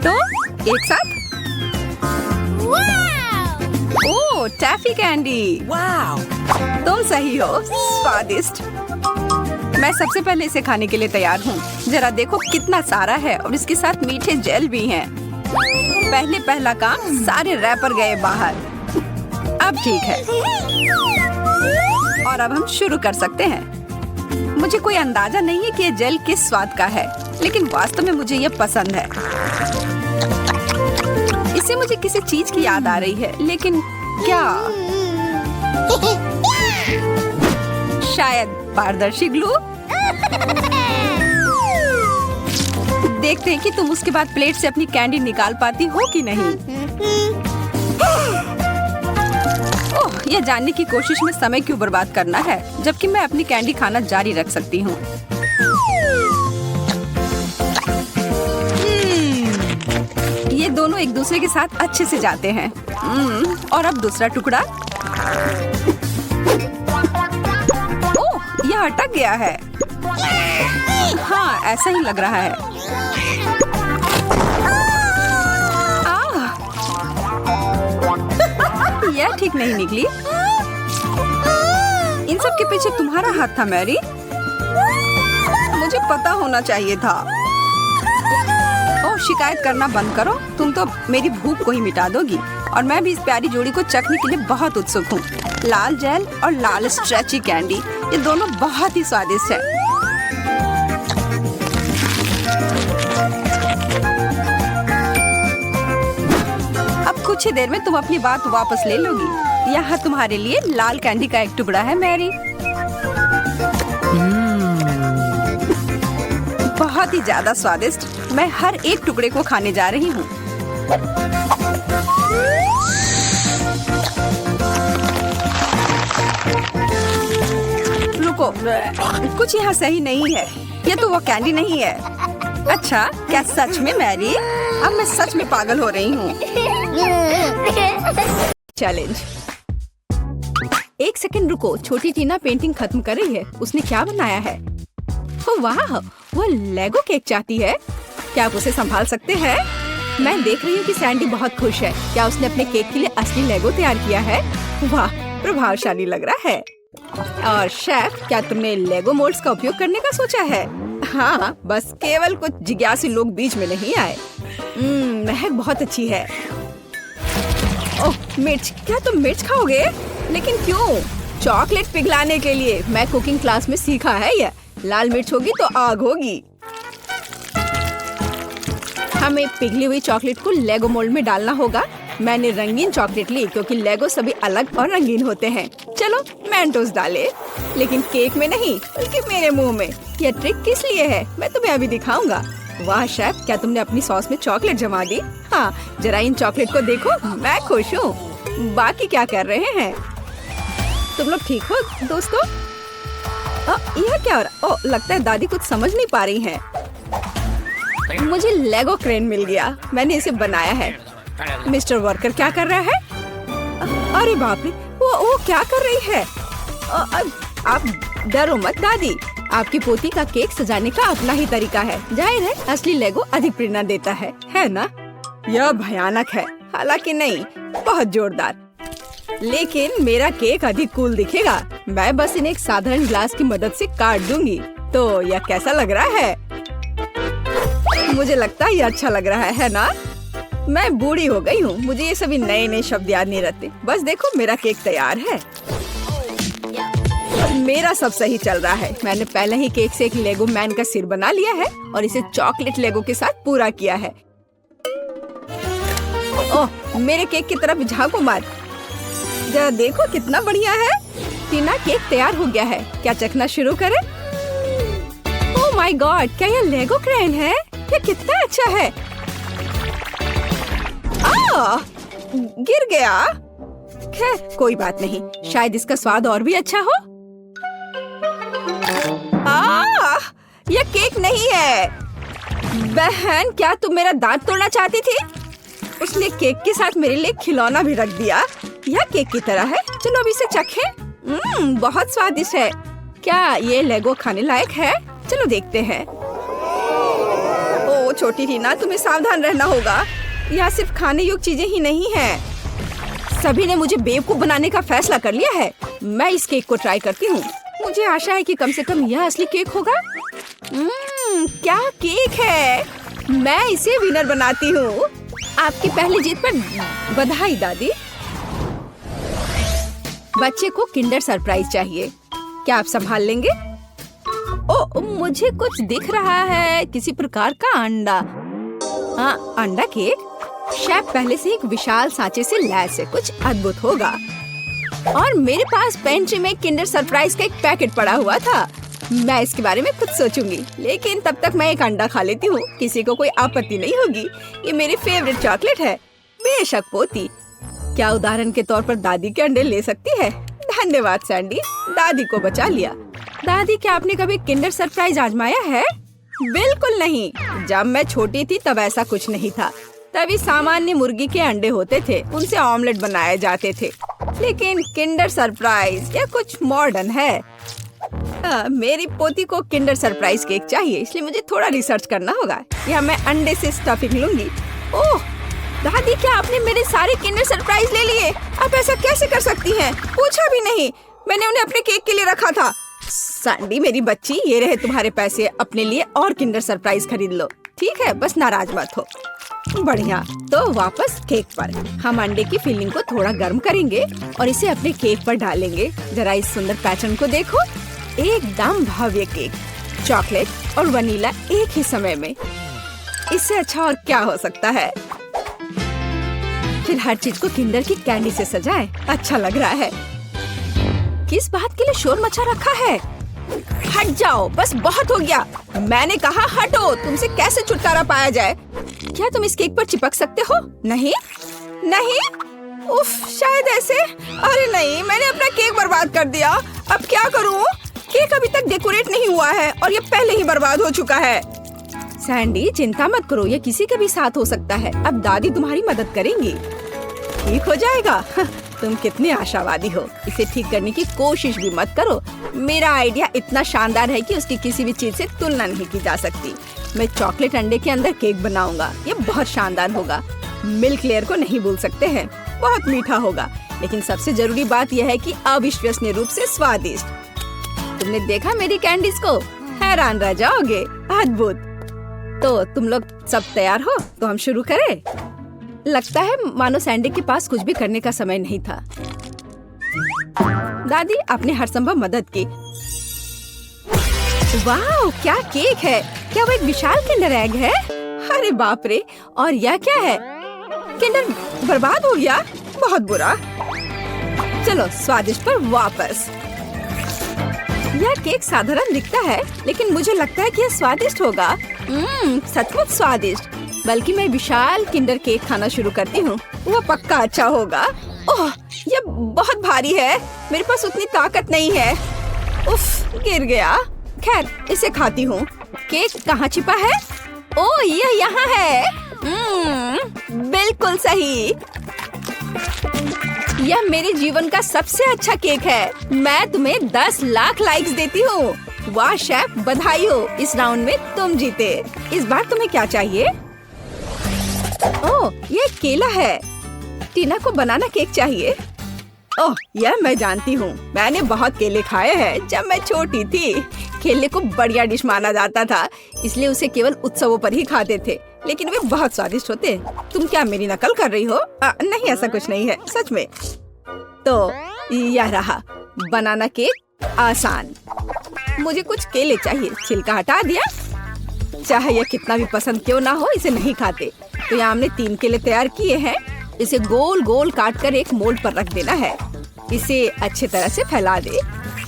तो एक साथ। ओह, टैफी कैंडी। वाव, तुम सही हो। स्वादिष्ट। मैं सबसे पहले इसे खाने के लिए तैयार हूँ। जरा देखो कितना सारा है और इसके साथ मीठे जेल भी हैं। पहला काम, सारे रैपर गए बाहर। अब ठीक है और अब हम शुरू कर सकते हैं। मुझे कोई अंदाजा नहीं है कि ये जेल किस स्वाद का है, लेकिन वास्तव में मुझे ये पसंद है। इससे मुझे किसी चीज की याद आ रही है, लेकिन क्या? शायद पारदर्शी ग्लू। देखते हैं कि तुम उसके बाद प्लेट से अपनी कैंडी निकाल पाती हो कि नहीं। ओह, यह जानने की कोशिश में समय क्यों बर्बाद करना है, जबकि मैं अपनी कैंडी खाना जारी रख सकती हूँ। ये दोनों एक दूसरे के साथ अच्छे से जाते हैं। और अब दूसरा टुकड़ा। ओह, यह अटक गया है। हाँ, ऐसा ही लग रहा है। यह ठीक नहीं निकली। इन सब के पीछे तुम्हारा हाथ था मैरी। मुझे पता होना चाहिए था। ओह, शिकायत करना बंद करो। तुम तो मेरी भूख को ही मिटा दोगी। और मैं भी इस प्यारी जोड़ी को चखने के लिए बहुत उत्सुक हूँ। लाल जेल और लाल स्ट्रेची कैंडी, ये दोनों बहुत ही स्वादिष्ट है। अब कुछ ही देर में तुम अपनी बात वापस ले लोगी। यहाँ तुम्हारे लिए लाल कैंडी का एक टुकड़ा है मैरी। बहुत ही ज्यादा स्वादिष्ट। मैं हर एक टुकड़े को खाने जा रही हूँ। रुको, कुछ यहाँ सही नहीं है। ये तो वो कैंडी नहीं है। अच्छा, क्या सच में मैरी? अब मैं सच में पागल हो रही हूँ। चैलेंज। एक सेकंड रुको, छोटी टीना पेंटिंग खत्म कर रही है। उसने क्या बनाया है? ओह वाह, वो लेगो केक चाहती है। क्या आप उसे संभाल सकते हैं? मैं देख रही हूँ कि सैंडी बहुत खुश है। क्या उसने अपने केक के लिए असली लेगो तैयार किया है? वाह, प्रभावशाली लग रहा है। और शेफ, क्या तुमने लेगो मोल्ड्स का उपयोग करने का सोचा है? हाँ, बस केवल कुछ जिज्ञासु लोग बीच में नहीं आए। महक बहुत अच्छी है। ओह, मिर्च। क्या तुम मिर्च खाओगे? लेकिन क्यों? चॉकलेट पिघलाने के लिए। मैं कुकिंग क्लास में सीखा है यह। लाल मिर्च होगी तो आग होगी। हमें पिघली हुई चॉकलेट को लेगो मोल्ड में डालना होगा। मैंने रंगीन चॉकलेट ली क्योंकि लेगो सभी अलग और रंगीन होते हैं। चलो मेंटोस डाले, लेकिन केक में नहीं बल्कि मेरे मुंह में। यह ट्रिक किस लिए है मैं तुम्हें अभी दिखाऊंगा। वाह शेफ, क्या तुमने अपनी सॉस में चॉकलेट जमा दी? हाँ, जरा इन चॉकलेट को देखो। मैं खुश हूँ। बाकी क्या कर रहे हैं तुम लोग? ठीक हो दोस्तों? यह क्या हो रहा? ओह, लगता है दादी कुछ समझ नहीं पा रही हैं। मुझे लेगो क्रेन मिल गया। मैंने इसे बनाया है। मिस्टर वर्कर क्या कर रहा है? अरे बाप रे, वो क्या कर रही है? आप डरो मत दादी। आपकी पोती का केक सजाने का अपना ही तरीका है। जाहिर है असली लेगो अधिक प्रेरणा देता है ना? यह भयानक है। हालांकि नहीं, बहुत जोरदार। लेकिन मेरा केक अधिक कूल दिखेगा। मैं बस इन्हें एक साधारण ग्लास की मदद से काट दूंगी। तो यह कैसा लग रहा है? मुझे लगता है ये अच्छा लग रहा है ना? मैं बूढ़ी हो गई हूँ। मुझे ये सभी नए नए शब्द याद नहीं रहते। बस देखो, मेरा केक तैयार है। मेरा सब सही चल रहा है। मैंने पहले ही केक से एक लेगो मैन का सिर बना लिया है और इसे चॉकलेट लेगो के साथ पूरा किया है। ओह, मेरे केक की तरफ झांको मत। जरा देखो कितना बढ़िया है। टीना, केक तैयार हो गया है। क्या चखना शुरू करें? ओह माय गॉड, क्या यह लेगो क्रेन है? यह कितना अच्छा है। गिर गया। खैर कोई बात नहीं, शायद इसका स्वाद और भी अच्छा हो। यह केक नहीं है। बहन, क्या तुम मेरा दांत तोड़ना चाहती थी? उसने केक के साथ मेरे लिए खिलौना भी रख दिया। यह केक की तरह है। चलो अब इसे चखें। बहुत स्वादिष्ट है। क्या ये लेगो खाने लायक है? चलो देखते हैं। ओ छोटी टीना, तुम्हें सावधान रहना होगा। यहाँ सिर्फ खाने योग्य चीजें ही नहीं हैं। सभी ने मुझे बेवकूफ बनाने का फैसला कर लिया है। मैं इस केक को ट्राई करती हूँ। मुझे आशा है कि कम से कम यह असली केक होगा। क्या केक है! मैं इसे विनर बनाती हूँ। आपकी पहली जीत पर बधाई दादी। बच्चे को किंडर सरप्राइज चाहिए। क्या आप संभाल लेंगे? ओ, मुझे कुछ दिख रहा है, किसी प्रकार का अंडा। हाँ, अंडा केक। शेफ पहले से एक विशाल सांचे से लैस है। कुछ अद्भुत होगा। और मेरे पास पेंट्री में किंडर सरप्राइज का एक पैकेट पड़ा हुआ था। मैं इसके बारे में कुछ सोचूंगी, लेकिन तब तक मैं एक अंडा खा लेती हूँ। किसी को कोई आपत्ति नहीं होगी। ये मेरी फेवरेट चॉकलेट है। बेशक पोती। क्या उदाहरण के तौर पर दादी के अंडे ले सकती है? धन्यवाद सैंडी, दादी को बचा लिया। दादी, क्या आपने कभी किंडर सरप्राइज आजमाया है? बिल्कुल नहीं। जब मैं छोटी थी तब ऐसा कुछ नहीं था। तभी सामान्य मुर्गी के अंडे होते थे, उनसे ऑमलेट बनाए जाते थे। लेकिन किंडर सरप्राइज यह कुछ मॉडर्न है। मेरी पोती को किंडर सरप्राइज केक चाहिए, इसलिए मुझे थोड़ा रिसर्च करना होगा। या मैं अंडे से स्टफिंग लूंगी। ओह दादी, क्या आपने मेरे सारे किंडर सरप्राइज ले लिए? आप ऐसा कैसे कर सकती हैं? पूछा भी नहीं। मैंने उन्हें अपने केक के लिए रखा था। सैंडी मेरी बच्ची, ये रहे तुम्हारे पैसे। अपने लिए और किंडर सरप्राइज खरीद लो। ठीक है, बस नाराज मत हो। बढ़िया। तो वापस केक पर। हम अंडे की फिलिंग को थोड़ा गर्म करेंगे और इसे अपने केक पर डालेंगे। जरा इस सुंदर पैटर्न को देखो। एकदम भव्य केक, चॉकलेट और वनीला एक ही समय में। इससे अच्छा और क्या हो सकता है? फिर हर चीज को किंडर की कैंडी से सजाएं। अच्छा लग रहा है। किस बात के लिए शोर मचा रखा है? हट जाओ, बस बहुत हो गया। मैंने कहा हटो। तुमसे कैसे छुटकारा पाया जाए? क्या तुम इस केक पर चिपक सकते हो? नहीं नहीं। उफ, शायद ऐसे। अरे नहीं, मैंने अपना केक बर्बाद कर दिया। अब क्या करूं? केक अभी तक डेकोरेट नहीं हुआ है और ये पहले ही बर्बाद हो चुका है। सैंडी, चिंता मत करो, ये किसी के भी साथ हो सकता है। अब दादी तुम्हारी मदद करेंगी। ठीक हो जाएगा। तुम कितने आशावादी हो। इसे ठीक करने की कोशिश भी मत करो। मेरा आइडिया इतना शानदार है कि उसकी किसी भी चीज से तुलना नहीं की जा सकती। मैं चॉकलेट अंडे के अंदर केक बनाऊंगा। ये बहुत शानदार होगा। मिल्क लेयर को नहीं भूल सकते हैं। बहुत मीठा होगा, लेकिन सबसे जरूरी बात यह है कि अविश्वसनीय रूप से स्वादिष्ट। तुमने देखा मेरी कैंडीज को? हैरान रह जाओगे। अद्भुत। तो तुम लोग सब तैयार हो? तो हम शुरू करें। लगता है मानो सैंडी के पास कुछ भी करने का समय नहीं था। दादी, आपने हर संभव मदद की। वाह, क्या केक है! क्या वो एक विशाल किंडर एग है? अरे बाप रे! और यह क्या है? किंडर बर्बाद हो गया। बहुत बुरा। चलो स्वादिष्ट पर वापस। यह केक साधारण दिखता है, लेकिन मुझे लगता है कि यह स्वादिष्ट होगा। सचमुच स्वादिष्ट। बल्कि मैं विशाल किंडर केक खाना शुरू करती हूँ। वो पक्का अच्छा होगा। ओह, यह बहुत भारी है। मेरे पास उतनी ताकत नहीं है। उफ, गिर गया। खैर, इसे खाती हूँ। केक कहाँ छिपा है? ओह, यह यहाँ है। बिल्कुल सही। यह मेरे जीवन का सबसे अच्छा केक है। मैं तुम्हें 10 लाख लाइक्स देती हूँ। वाह शेफ, बधाई हो। इस राउंड में तुम जीते। इस बार तुम्हें क्या चाहिए? ओह, ये केला है। टीना को बनाना केक चाहिए। ओह, यह मैं जानती हूँ। मैंने बहुत केले खाए हैं जब मैं छोटी थी। केले को बढ़िया डिश माना जाता था, इसलिए उसे केवल उत्सवों पर ही खाते थे। लेकिन वे बहुत स्वादिष्ट होते। तुम क्या मेरी नकल कर रही हो? नहीं, ऐसा कुछ नहीं है, सच में। तो यह रहा बनाना केक। आसान। मुझे कुछ केले चाहिए। छिलका हटा दिया। चाहे यह कितना भी पसंद क्यों ना हो, इसे नहीं खाते। तो यहाँ हमने 3 केले तैयार किए हैं। इसे गोल गोल काट कर एक मोल्ड पर रख देना है। इसे अच्छी तरह से फैला दे।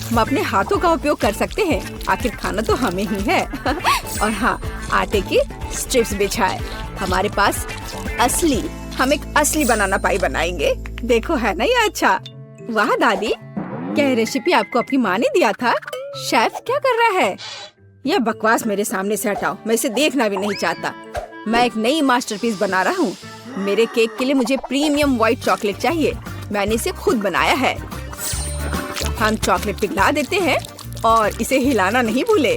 हम अपने हाथों का उपयोग कर सकते हैं, आखिर खाना तो हमें ही है। और हाँ, आटे की स्ट्रिप्स बिछाए। हमारे पास हम एक असली बनाना पाई बनाएंगे। देखो है ना ये अच्छा। वाह दादी, क्या रेसिपी आपको आपकी माँ ने दिया था? शेफ क्या कर रहा है? यह बकवास मेरे सामने से हटाओ, मैं इसे देखना भी नहीं चाहता। मैं एक नई मास्टरपीस बना रहा हूँ। मेरे केक के लिए मुझे प्रीमियम व्हाइट चॉकलेट चाहिए। मैंने इसे खुद बनाया है। हम चॉकलेट पिघला देते हैं और इसे हिलाना नहीं भूले।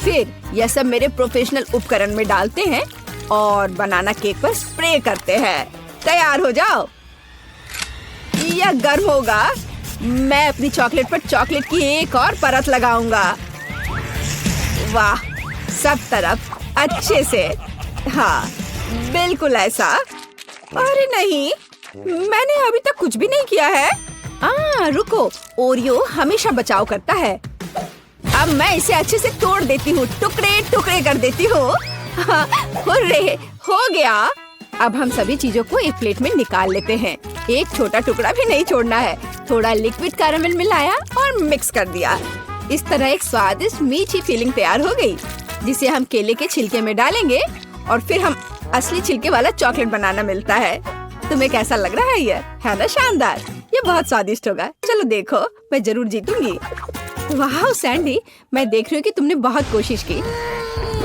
फिर यह सब मेरे प्रोफेशनल उपकरण में डालते हैं और बनाना केक पर स्प्रे करते हैं। तैयार हो जाओ। यह गर्म होगा। मैं अपनी चॉकलेट पर चॉकलेट की एक और परत लगाऊंगा। वाह, सब तरफ अच्छे से। हाँ, बिल्कुल ऐसा। अरे नहीं, मैंने अभी तक कुछ भी नहीं किया है। रुको, ओरियो हमेशा बचाव करता है। अब मैं इसे अच्छे से तोड़ देती हूँ, टुकड़े टुकड़े कर देती हूँ। हुर्रे, हो गया। अब हम सभी चीजों को एक प्लेट में निकाल लेते हैं। एक छोटा टुकड़ा भी नहीं छोड़ना है। थोड़ा लिक्विड कैरामेल मिलाया और मिक्स कर दिया। इस तरह एक स्वादिष्ट मीठी फीलिंग तैयार हो गई, जिसे हम केले के छिलके में डालेंगे और फिर हम असली छिलके वाला चॉकलेट बनाना मिलता है। तुम्हें कैसा लग रहा है? ये है ना शानदार? ये बहुत स्वादिष्ट होगा। चलो देखो, मैं जरूर जीतूंगी। वाह सैंडी, मैं देख रही हूँ कि तुमने बहुत कोशिश की।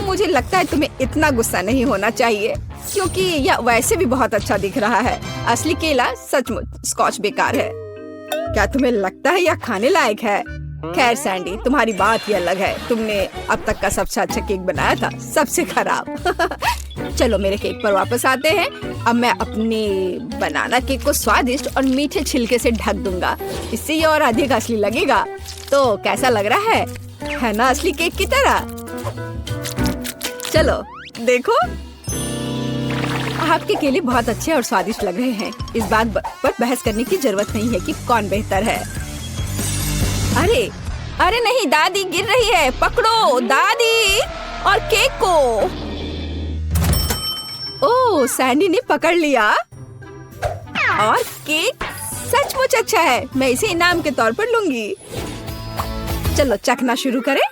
मुझे लगता है तुम्हें इतना गुस्सा नहीं होना चाहिए, क्योंकि यह वैसे भी बहुत अच्छा दिख रहा है। असली केला सचमुच स्कॉच बेकार है। क्या तुम्हें लगता है यह खाने लायक है? खैर सैंडी, तुम्हारी बात ही अलग है। तुमने अब तक का सबसे अच्छा केक बनाया था, सबसे खराब। चलो मेरे केक पर वापस आते हैं। अब मैं अपने बनाना केक को स्वादिष्ट और मीठे छिलके से ढक दूंगा। इससे ये और अधिक असली लगेगा। तो कैसा लग रहा है ना असली केक की तरह? चलो देखो, आपके केले बहुत अच्छे और स्वादिष्ट लग रहे हैं। इस बात पर बहस करने की जरूरत नहीं है कि कौन बेहतर है। अरे नहीं, दादी गिर रही है। पकड़ो दादी और केक को। ओह, सैंडी ने पकड़ लिया और केक सचमुच अच्छा है। मैं इसे इनाम के तौर पर लूंगी। चलो चखना शुरू करें।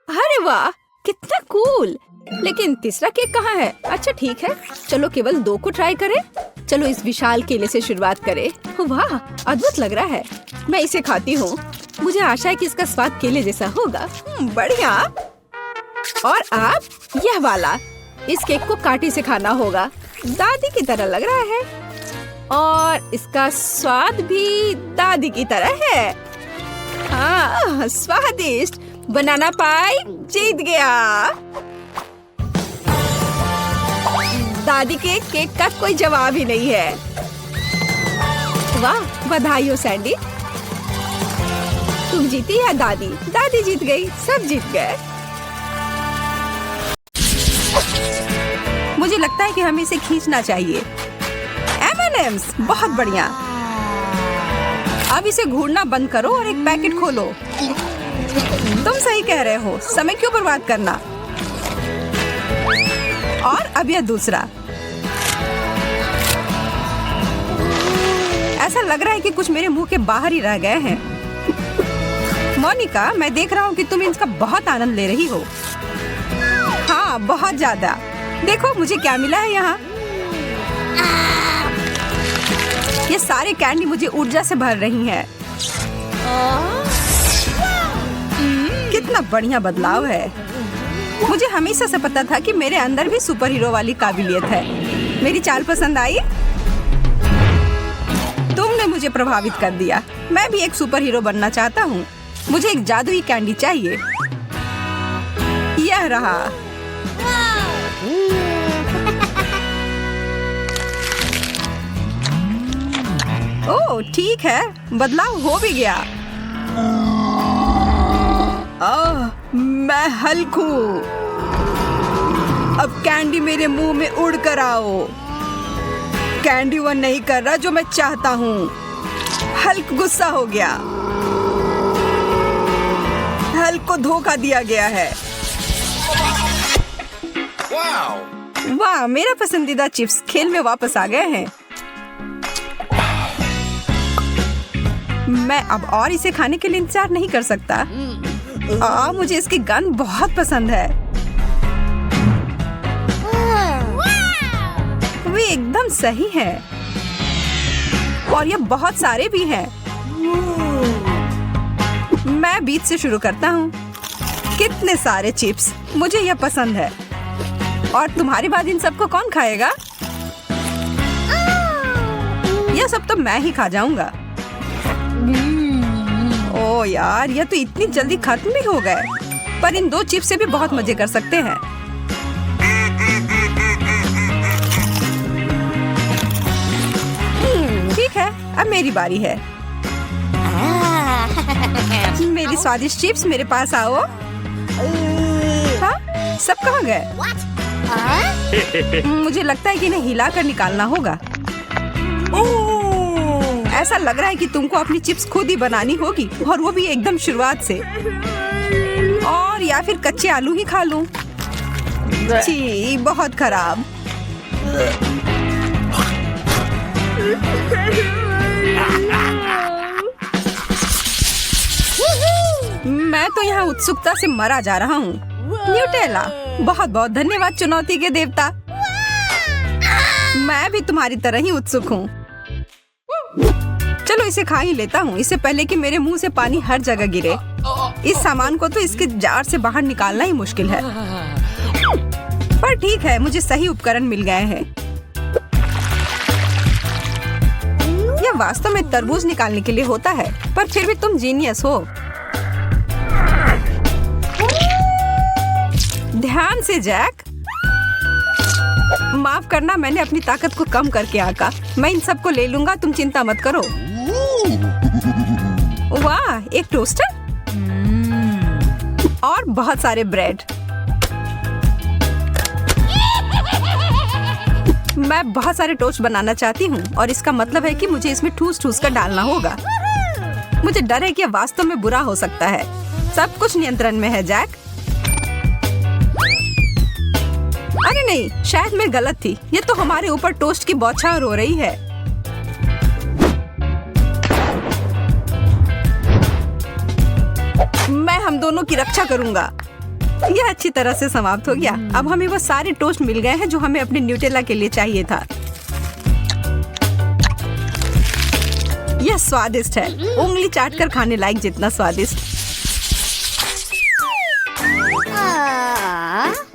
अरे वाह, कितना कूल। लेकिन तीसरा केक कहाँ है? अच्छा ठीक है, चलो केवल 2 को ट्राई करें। चलो इस विशाल केले से शुरुआत करें। वाह, अद्भुत लग रहा है। मैं इसे खाती हूँ। मुझे आशा है कि इसका स्वाद केले जैसा होगा। बढ़िया। और आप यह वाला, इस केक को कांटे से खाना होगा। दादी की तरह लग रहा है और इसका स्वाद भी दादी की तरह है। हाँ, स्वादिष्ट। बनाना पाई जीत गया। दादी के केक का कोई जवाब ही नहीं है। वाह, बधाई हो सैंडी। तुम जीती या दादी? दादी जीत गई, सब जीत गए। मुझे लगता है कि हमें इसे खींचना चाहिए। M&M's, बहुत बढ़िया। अब इसे घूरना बंद करो और एक पैकेट खोलो। तुम सही कह रहे हो, समय क्यों बर्बाद करना। और अब यह दूसरा। ऐसा लग रहा है कि कुछ मेरे मुंह के बाहर ही रह गए हैं। मोनिका, मैं देख रहा हूँ कि तुम इसका बहुत आनंद ले रही हो। हाँ, बहुत ज्यादा। देखो मुझे क्या मिला है यहाँ। ये सारे कैंडी मुझे ऊर्जा से भर रही हैं। कितना बढ़िया बदलाव है। मुझे हमेशा से पता था कि मेरे अंदर भी सुपर हीरो वाली काबिलियत है। मेरी चाल पसंद आई? तुमने मुझे प्रभावित कर दिया। मैं भी एक सुपर हीरो बनना चाहता हूँ। मुझे एक जादुई कैंडी चाहिए। यह रहा। ओह ठीक है, बदलाव हो भी गया। मैं हल्क हूँ। अब कैंडी मेरे मुंह में उड़ कर आओ। कैंडी वो नहीं कर रहा जो मैं चाहता हूँ। हल्क गुस्सा हो गया। हल्क को धोखा दिया गया है। वाह, मेरा पसंदीदा चिप्स खेल में वापस आ गए हैं। मैं अब और इसे खाने के लिए इंतजार नहीं कर सकता। मुझे इसकी गंध बहुत पसंद है। वे एकदम सही है। और ये बहुत सारे भी हैं। मैं बीच से शुरू करता हूँ। कितने सारे चिप्स, मुझे यह पसंद है। और तुम्हारे बाद इन सबको कौन खाएगा? यह सब तो मैं ही खा जाऊंगा। ओ यार, यह तो इतनी जल्दी खत्म भी हो गए। पर इन 2 चिप्स से भी बहुत मजे कर सकते हैं। ठीक है, अब मेरी बारी है। मेरी स्वादिष्ट चिप्स मेरे पास आओ। हाँ, सब कहाँ गए? मुझे लगता है कि इन्हें हिला कर निकालना होगा। ऐसा लग रहा है कि तुमको अपनी चिप्स खुद ही बनानी होगी, और वो भी एकदम शुरुआत से। और या फिर कच्चे आलू ही खा लूं। छी, बहुत खराब। मैं तो यहाँ उत्सुकता से मरा जा रहा हूँ। न्यूटेला, बहुत बहुत धन्यवाद चुनौती के देवता। मैं भी तुम्हारी तरह ही उत्सुक हूँ। चलो इसे खा ही लेता हूँ, इससे पहले कि मेरे मुंह से पानी हर जगह गिरे। इस सामान को तो इसके जार से बाहर निकालना ही मुश्किल है। पर ठीक है, मुझे सही उपकरण मिल गए हैं। यह वास्तव में तरबूज निकालने के लिए होता है, पर फिर भी तुम जीनियस हो। ध्यान से जैक। माफ करना, मैंने अपनी ताकत को कम करके आंका। मैं इन सबको ले लूंगा, तुम चिंता मत करो। वाह, एक टोस्टर और बहुत सारे ब्रेड। मैं बहुत सारे टोस्ट बनाना चाहती हूँ, और इसका मतलब है कि मुझे इसमें ठूस ठूस कर डालना होगा। मुझे डर है कि यह वास्तव में बुरा हो सकता है। सब कुछ नियंत्रण में है जैक। अरे नहीं, शायद मैं गलत थी। ये तो हमारे ऊपर टोस्ट की बौछार हो रही है। मैं हम दोनों की रक्षा करूंगा। यह अच्छी तरह से समाप्त हो गया। अब हमें वो सारे टोस्ट मिल गए हैं जो हमें अपने न्यूटेला के लिए चाहिए था। यह स्वादिष्ट है, उंगली चाटकर खाने लायक जितना स्वादिष्ट।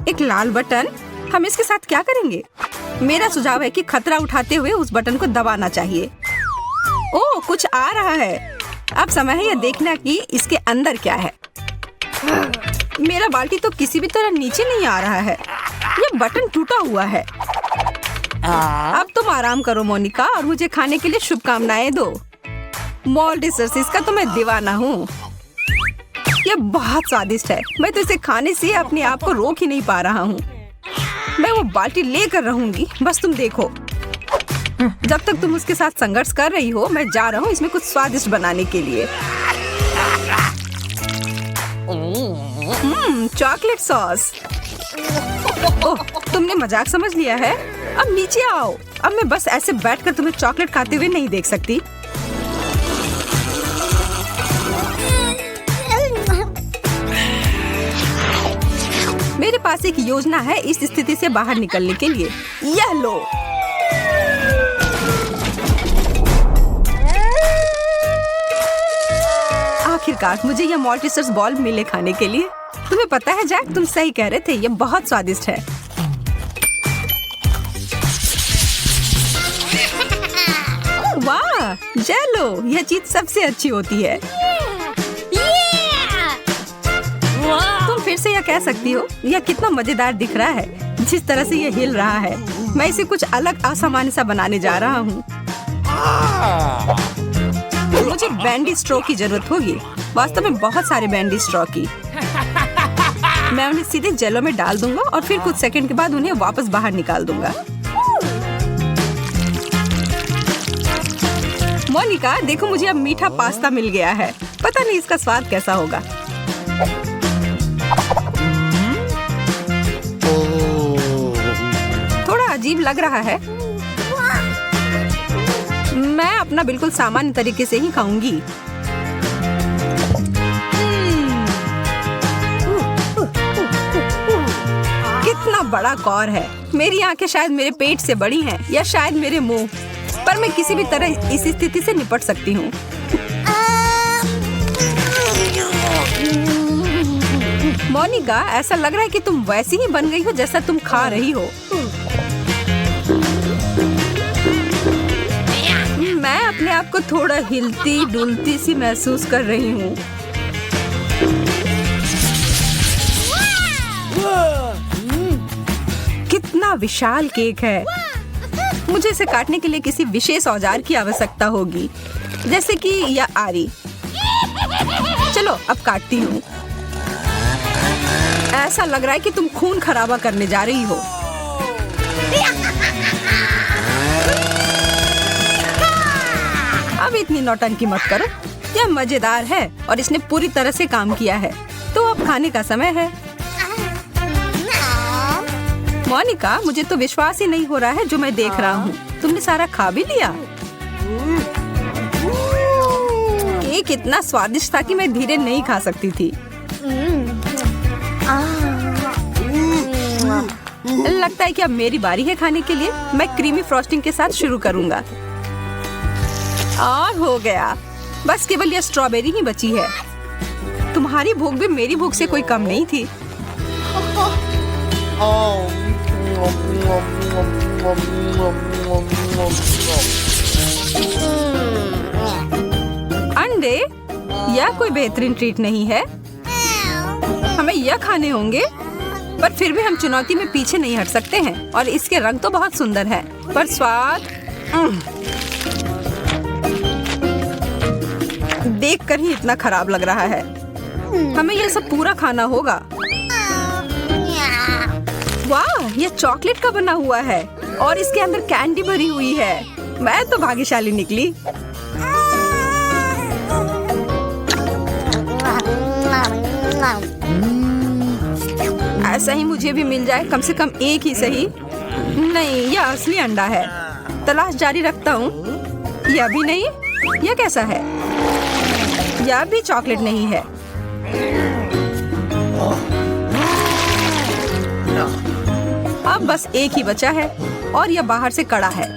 एक लाल बटन, हम इसके साथ क्या करेंगे? मेरा सुझाव है कि खतरा उठाते हुए उस बटन को दबाना चाहिए। ओह, कुछ आ रहा है। अब समय है यह देखना कि इसके अंदर क्या है। मेरा बाल्टी तो किसी भी तरह नीचे नहीं आ रहा है। यह बटन टूटा हुआ है। अब तुम आराम करो मोनिका, और मुझे खाने के लिए शुभकामनाएं दो। मॉल्टिसर्स, इसका तो मैं दीवाना हूँ। यह बहुत स्वादिष्ट है। मैं तो इसे खाने से अपने आप को रोक ही नहीं पा रहा हूँ। मैं वो बाल्टी लेकर रहूंगी, बस तुम देखो। जब तक तुम उसके साथ संघर्ष कर रही हो, मैं जा रहा हूँ इसमें कुछ स्वादिष्ट बनाने के लिए। Chocolate sauce. ओह, तुमने मजाक समझ लिया है। अब नीचे आओ। अब मैं बस ऐसे बैठकर तुम्हें चॉकलेट खाते हुए नहीं देख सकती। मेरे पास एक योजना है इस स्थिति से बाहर निकलने के लिए। यह लो। आखिरकार मुझे यह मॉल्टिसर्स बॉल मिले खाने के लिए। तुम्हें पता है जैक, तुम सही कह रहे थे, यह बहुत स्वादिष्ट है। वाह, जेलो, यह चीज सबसे अच्छी होती है। तुम फिर से यह कह सकती हो। यह कितना मजेदार दिख रहा है, जिस तरह से यह हिल रहा है। मैं इसे कुछ अलग असामान्य सा बनाने जा रहा हूँ। मुझे बैंडी स्ट्रो की जरूरत होगी। वास्तव में बहुत सारे बैंडी स्ट्रो की। मैं उन्हें सीधे जेलो में डाल दूंगा और फिर कुछ सेकंड के बाद उन्हें वापस बाहर निकाल दूंगा। मोनिका, देखो मुझे अब मीठा पास्ता मिल गया है। पता नहीं इसका स्वाद कैसा होगा। थोड़ा अजीब लग रहा है। मैं अपना बिल्कुल सामान्य तरीके से ही खाऊंगी। कितना बड़ा कौर है। मेरी आंखें शायद मेरे पेट से बड़ी हैं, या शायद मेरे मुंह। पर मैं किसी भी तरह इस स्थिति से निपट सकती हूँ। मोनिका, ऐसा लग रहा है कि तुम वैसी ही बन गई हो जैसा तुम खा रही हो। मैं अपने आप को थोड़ा हिलती डुलती सी महसूस कर रही हूँ। कितना विशाल केक है। मुझे इसे काटने के लिए किसी विशेष औजार की आवश्यकता होगी, जैसे कि यह आरी। चलो अब काटती हूँ। ऐसा लग रहा है कि तुम खून खराबा करने जा रही हो। अब इतनी नौटंकी मत करो। यह मजेदार है और इसने पूरी तरह से काम किया है। तो अब खाने का समय है। मोनिका, मुझे तो विश्वास ही नहीं हो रहा है जो मैं देख रहा हूँ। तुमने सारा खा भी लिया। केक इतना स्वादिष्ट था कि मैं धीरे नहीं खा सकती थी। लगता है कि अब मेरी बारी है खाने के लिए। मैं क्रीमी फ्रॉस्टिंग के साथ शुरू करूंगा। और हो गया। बस केवल यह स्ट्रॉबेरी ही बची है। तुम्हारी भूख भी मेरी भूख से कोई कम नहीं थी। अंडे, यह कोई बेहतरीन ट्रीट नहीं है। हमें यह खाने होंगे, पर फिर भी हम चुनौती में पीछे नहीं हट सकते हैं। और इसके रंग तो बहुत सुंदर है, पर स्वाद देखकर ही इतना खराब लग रहा है। हमें यह सब पूरा खाना होगा। वाह, यह चॉकलेट का बना हुआ है और इसके अंदर कैंडी भरी हुई है। मैं तो भाग्यशाली निकली। ऐसा ही मुझे भी मिल जाए, कम से कम एक ही सही। नहीं, यह असली अंडा है। तलाश जारी रखता हूँ। यह भी नहीं। यह कैसा है? यह भी चॉकलेट नहीं है। अब बस एक ही बचा है और यह बाहर से कड़ा है।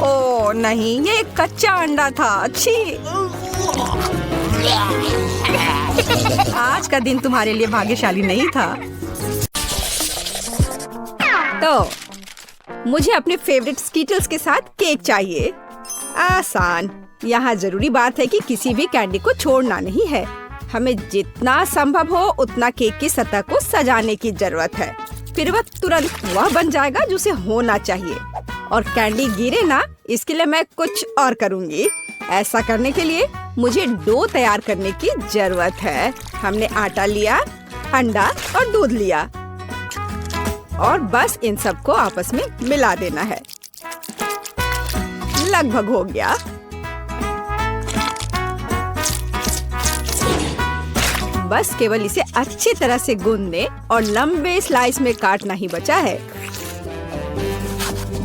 ओह नहीं, ये एक कच्चा अंडा था। अच्छी। आज का दिन तुम्हारे लिए भाग्यशाली नहीं था। तो मुझे अपने फेवरेट स्कीटल्स के साथ केक चाहिए। आसान। यहाँ जरूरी बात है कि किसी भी कैंडी को छोड़ना नहीं है। हमें जितना संभव हो उतना केक की सतह को सजाने की जरूरत है। फिर वह तुरंत वह बन जाएगा जो उसे होना चाहिए। और कैंडी गिरे ना, इसके लिए मैं कुछ और करूँगी। ऐसा करने के लिए मुझे डो तैयार करने की जरूरत है। हमने आटा लिया, अंडा और दूध लिया और बस इन सबको आपस में मिला देना है। लगभग हो गया। बस केवल इसे अच्छी तरह से गूंदने और लंबे स्लाइस में काटना ही बचा है।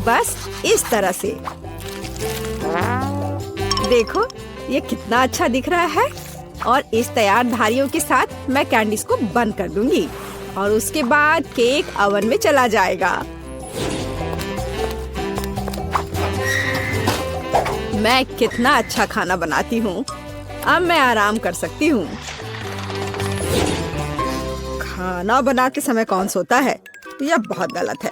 बस इस तरह से। देखो, ये कितना अच्छा दिख रहा है। और इस तैयार धारियों के साथ मैं कैंडीज को बंद कर दूंगी और उसके बाद केक ओवन में चला जाएगा। मैं कितना अच्छा खाना बनाती हूँ। अब मैं आराम कर सकती हूँ। खाना बनाते समय कौन सोता है? यह बहुत गलत है।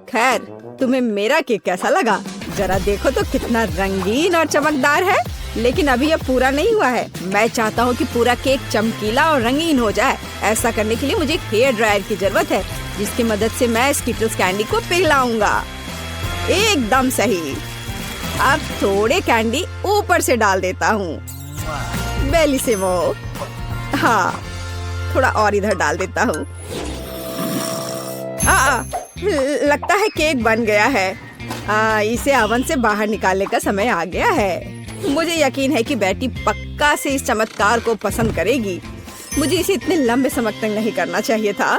खैर, तुम्हें मेरा केक कैसा लगा? जरा देखो तो कितना रंगीन और चमकदार है। लेकिन अभी यह पूरा नहीं हुआ है। मैं चाहता हूँ कि पूरा केक चमकीला और रंगीन हो जाए। ऐसा करने के लिए मुझे एक हेयर ड्रायर की जरूरत है, जिसकी मदद से मैं स्कीटल्स कैंडी को पिघलाऊंगा। एकदम सही। अब थोड़े कैंडी ऊपर से डाल देता हूँ। बेलिसिमो। हाँ, थोड़ा और इधर डाल देता हूँ। लगता है केक बन गया है। इसे ओवन से बाहर निकालने का समय आ गया है। मुझे यकीन है कि बेटी पक्का से इस चमत्कार को पसंद करेगी। मुझे इसे इतने लंबे समय तक नहीं करना चाहिए था,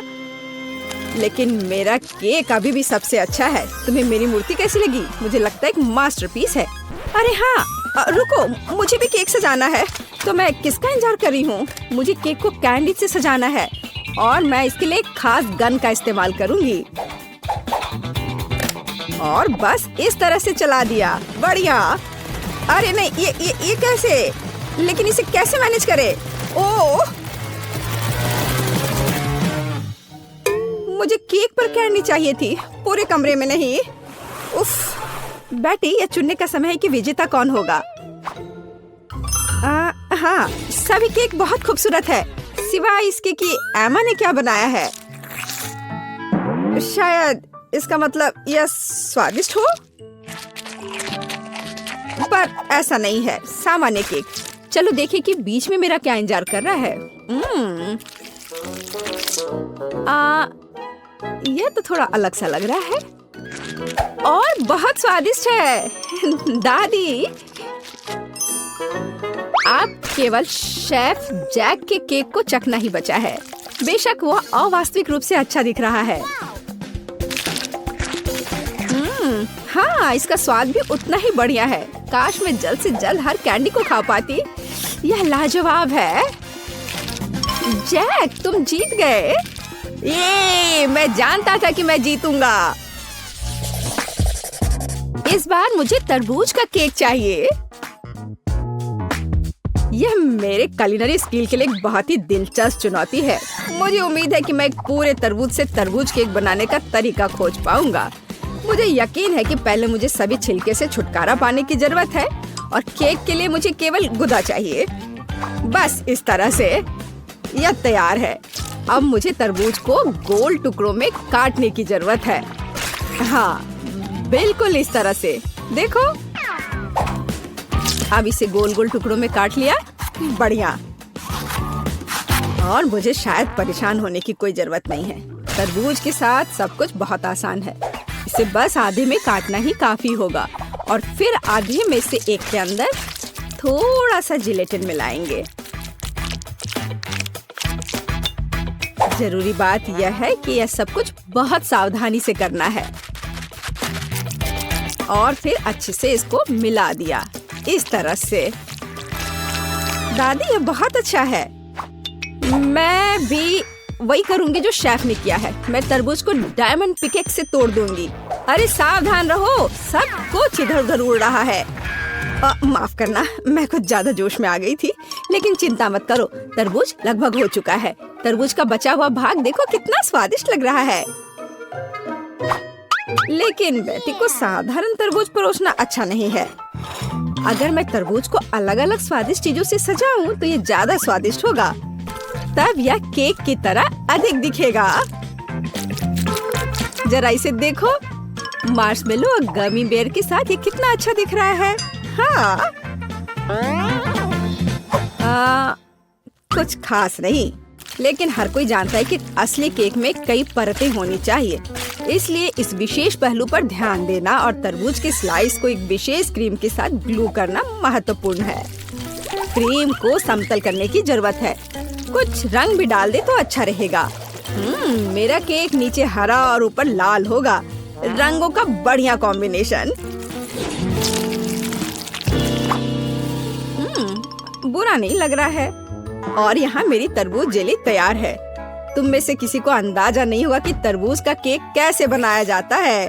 लेकिन मेरा केक अभी भी सबसे अच्छा है। तुम्हें मेरी मूर्ति कैसी लगी? मुझे लगता है एक मास्टरपीस है। अरे हाँ, रुको, मुझे भी केक सजाना है। तो मैं किसका इंतजार कर रही हूँ? मुझे केक को कैंडी से सजाना है। और मैं इसके लिए एक खास गन का इस्तेमाल करूंगी और बस इस तरह से चला दिया। बढ़िया। अरे नहीं, ये कैसे? लेकिन इसे कैसे मैनेज करे? ओह, मुझे केक पर कैंडी चाहिए थी, पूरे कमरे में नहीं। उफ, बेटी, यह चुनने का समय है कि विजेता कौन होगा। हाँ, सभी केक बहुत खूबसूरत है, सिवाय इसके कि एमा ने क्या बनाया है। शायद इसका मतलब यह स्वादिष्ट हो, पर ऐसा नहीं है, सामान्य केक। चलो देखें कि बीच में मेरा क्या इंतजार कर रहा है। यह तो थोड़ा अलग सा लग रहा है और बहुत स्वादिष्ट है। दादी, आप केवल शेफ जैक के केक को चखना ही बचा है। बेशक वह अवास्तविक रूप से अच्छा दिख रहा है। हाँ, इसका स्वाद भी उतना ही बढ़िया है। काश मैं जल्द से जल्द हर कैंडी को खा पाती। यह लाजवाब है। जैक, तुम जीत गए। ये मैं जानता था कि मैं जीतूंगा। इस बार मुझे तरबूज का केक चाहिए। यह मेरे कुलिनरी स्किल के लिए एक बहुत ही दिलचस्प चुनौती है। मुझे उम्मीद है कि मैं एक पूरे तरबूज से तरबूज केक बनाने का तरीका खोज पाऊंगा। मुझे यकीन है कि पहले मुझे सभी छिलके से छुटकारा पाने की जरूरत है और केक के लिए मुझे केवल गुदा चाहिए। बस इस तरह से यह तैयार है। अब मुझे तरबूज को गोल टुकड़ों में काटने की जरूरत है। हाँ, बिल्कुल इस तरह से। देखो, अब इसे गोल गोल टुकड़ों में काट लिया। बढ़िया। और मुझे शायद परेशान होने की कोई जरूरत नहीं है। तरबूज के साथ सब कुछ बहुत आसान है। इसे बस आधे में काटना ही काफी होगा और फिर आधे में से एक के अंदर थोड़ा सा जिलेटिन मिलाएंगे। जरूरी बात यह है कि यह सब कुछ बहुत सावधानी से करना है। और फिर अच्छे से इसको मिला दिया इस तरह से। दादी, ये बहुत अच्छा है। मैं भी वही करूंगी जो शेफ ने किया है। मैं तरबूज को डायमंड पिकेक्स से तोड़ दूंगी। अरे सावधान रहो, सब कुछ इधर उधर उड़ रहा है। माफ करना, मैं कुछ ज्यादा जोश में आ गई थी। लेकिन चिंता मत करो, तरबूज लगभग हो चुका है। तरबूज का बचा हुआ भाग देखो कितना स्वादिष्ट लग रहा है। लेकिन बेटी को साधारण तरबूज परोसना अच्छा नहीं है। अगर मैं तरबूज को अलग अलग स्वादिष्ट चीजों से सजाऊं तो ये ज्यादा स्वादिष्ट होगा। तब यह केक की तरह अधिक दिखेगा। जरा इसे देखो, मार्शमेलो और गमी बेयर के साथ ये कितना अच्छा दिख रहा है। हाँ, कुछ खास नहीं, लेकिन हर कोई जानता है कि असली केक में कई परतें होनी चाहिए। इसलिए इस विशेष पहलू पर ध्यान देना और तरबूज के स्लाइस को एक विशेष क्रीम के साथ ग्लू करना महत्वपूर्ण है। क्रीम को समतल करने की जरूरत है। कुछ रंग भी डाल दे तो अच्छा रहेगा। मेरा केक नीचे हरा और ऊपर लाल होगा। रंगों का बढ़िया कॉम्बिनेशन। बुरा नहीं लग रहा है। और यहाँ मेरी तरबूज जेली तैयार है। तुम में से किसी को अंदाजा नहीं हुआ कि तरबूज का केक कैसे बनाया जाता है।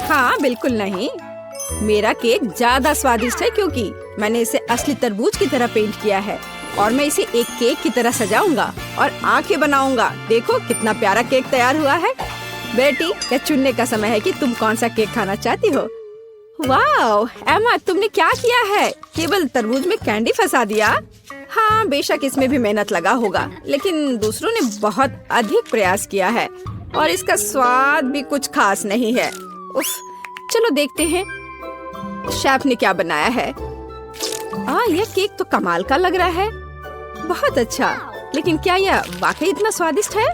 हाँ, बिल्कुल नहीं। मेरा केक ज्यादा स्वादिष्ट है क्योंकि मैंने इसे असली तरबूज की तरह पेंट किया है। और मैं इसे एक केक की तरह सजाऊंगा और आंखें बनाऊंगा। देखो कितना प्यारा केक तैयार हुआ है। बेटी, यह चुनने का समय है कि तुम कौन सा केक खाना चाहती हो। वाह एमा, तुमने क्या किया है? केवल तरबूज में कैंडी फंसा दिया। हाँ, बेशक इसमें भी मेहनत लगा होगा, लेकिन दूसरों ने बहुत अधिक प्रयास किया है और इसका स्वाद भी कुछ खास नहीं है। उफ, चलो देखते हैं शेफ ने क्या बनाया है। यह केक तो कमाल का लग रहा है। बहुत अच्छा, लेकिन क्या यह वाकई इतना स्वादिष्ट है?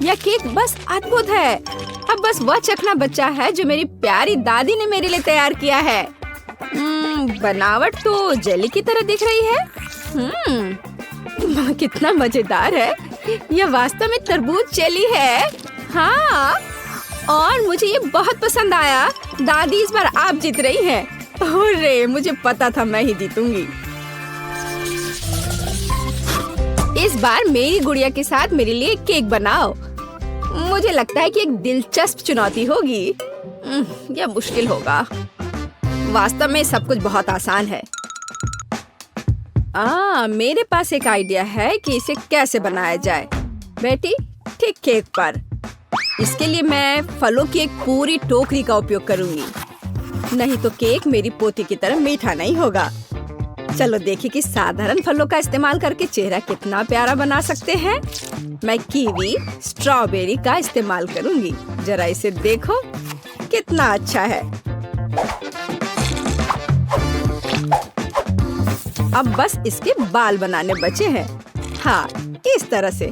यह केक बस अद्भुत है। अब बस वह चखना बचा है जो मेरी प्यारी दादी ने मेरे लिए तैयार किया है। बनावट तो जेली की तरह दिख रही है। कितना मजेदार है। यह वास्तव में तरबूज जेली है। हाँ, और मुझे ये बहुत पसंद आया। दादी, इस बार आप जीत रही हैं। अरे, मुझे पता था मैं ही जीतूंगी। इस इस बार मेरी गुड़िया के साथ मेरे लिए केक बनाओ। मुझे लगता है कि एक दिलचस्प चुनौती होगी। यह मुश्किल होगा। वास्तव में सब कुछ बहुत आसान है। मेरे पास एक आइडिया है कि इसे कैसे बनाया जाए। बेटी, ठीक केक पर। इसके लिए मैं फलों की एक पूरी टोकरी का उपयोग करूंगी। नहीं तो केक मेरी पोती की तरह मीठा नहीं होगा। चलो देखिए कि साधारण फलों का इस्तेमाल करके चेहरा कितना प्यारा बना सकते हैं। मैं कीवी, स्ट्रॉबेरी का इस्तेमाल करूंगी। जरा इसे देखो, कितना अच्छा है। अब बस इसके बाल बनाने बचे हैं। हाँ, इस तरह से।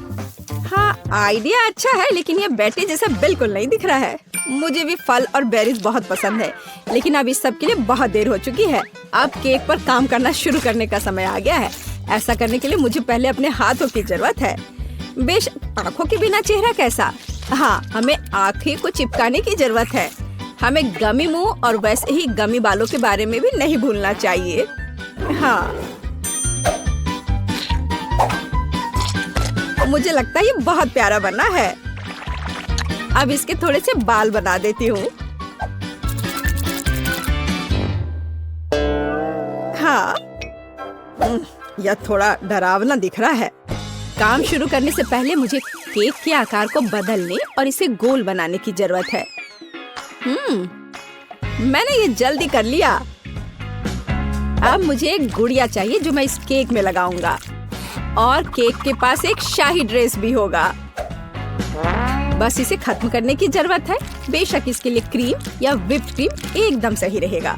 हाँ, आइडिया अच्छा है, लेकिन ये बैटरी जैसा बिल्कुल नहीं दिख रहा है। मुझे भी फल और बेरीज बहुत पसंद है, लेकिन अब इस सब के लिए बहुत देर हो चुकी है। अब केक पर काम करना शुरू करने का समय आ गया है। ऐसा करने के लिए मुझे पहले अपने हाथों की जरूरत है। बेशक आँखों के बिना चेहरा कैसा। हाँ, हमें आँखें को चिपकाने की जरूरत है। हमें गमी मुंह और वैसे ही गमी बालों के बारे में भी नहीं भूलना चाहिए। हाँ, मुझे लगता है ये बहुत प्यारा बना है। अब इसके थोड़े से बाल बना देती हूँ। हाँ, यह थोड़ा डरावना दिख रहा है। काम शुरू करने से पहले मुझे केक के आकार को बदलने और इसे गोल बनाने की जरूरत है। मैंने ये जल्दी कर लिया। अब मुझे एक गुड़िया चाहिए जो मैं इस केक में लगाऊंगा, और केक के पास एक शाही ड्रेस भी होगा। बस इसे खत्म करने की जरूरत है। बेशक इसके लिए क्रीम या व्हिप्ड क्रीम एकदम सही रहेगा।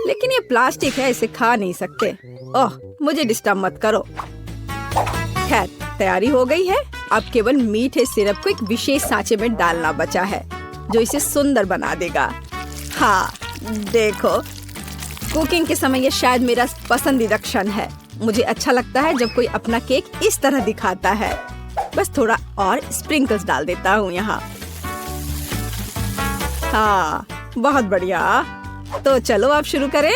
लेकिन ये प्लास्टिक है, इसे खा नहीं सकते। ओह, मुझे डिस्टर्ब मत करो। खैर, तैयारी हो गई है। अब केवल मीठे सिरप को एक विशेष सांचे में डालना बचा है, जो इसे सुंदर बना देगा। हाँ, देखो, कुकिंग के समय ये शायद मेरा पसंदीदा क्षण है। मुझे अच्छा लगता है जब कोई अपना केक इस तरह दिखाता है। बस थोड़ा और स्प्रिंकल्स डाल देता हूँ यहाँ। हाँ, बहुत बढ़िया। तो चलो अब शुरू करें।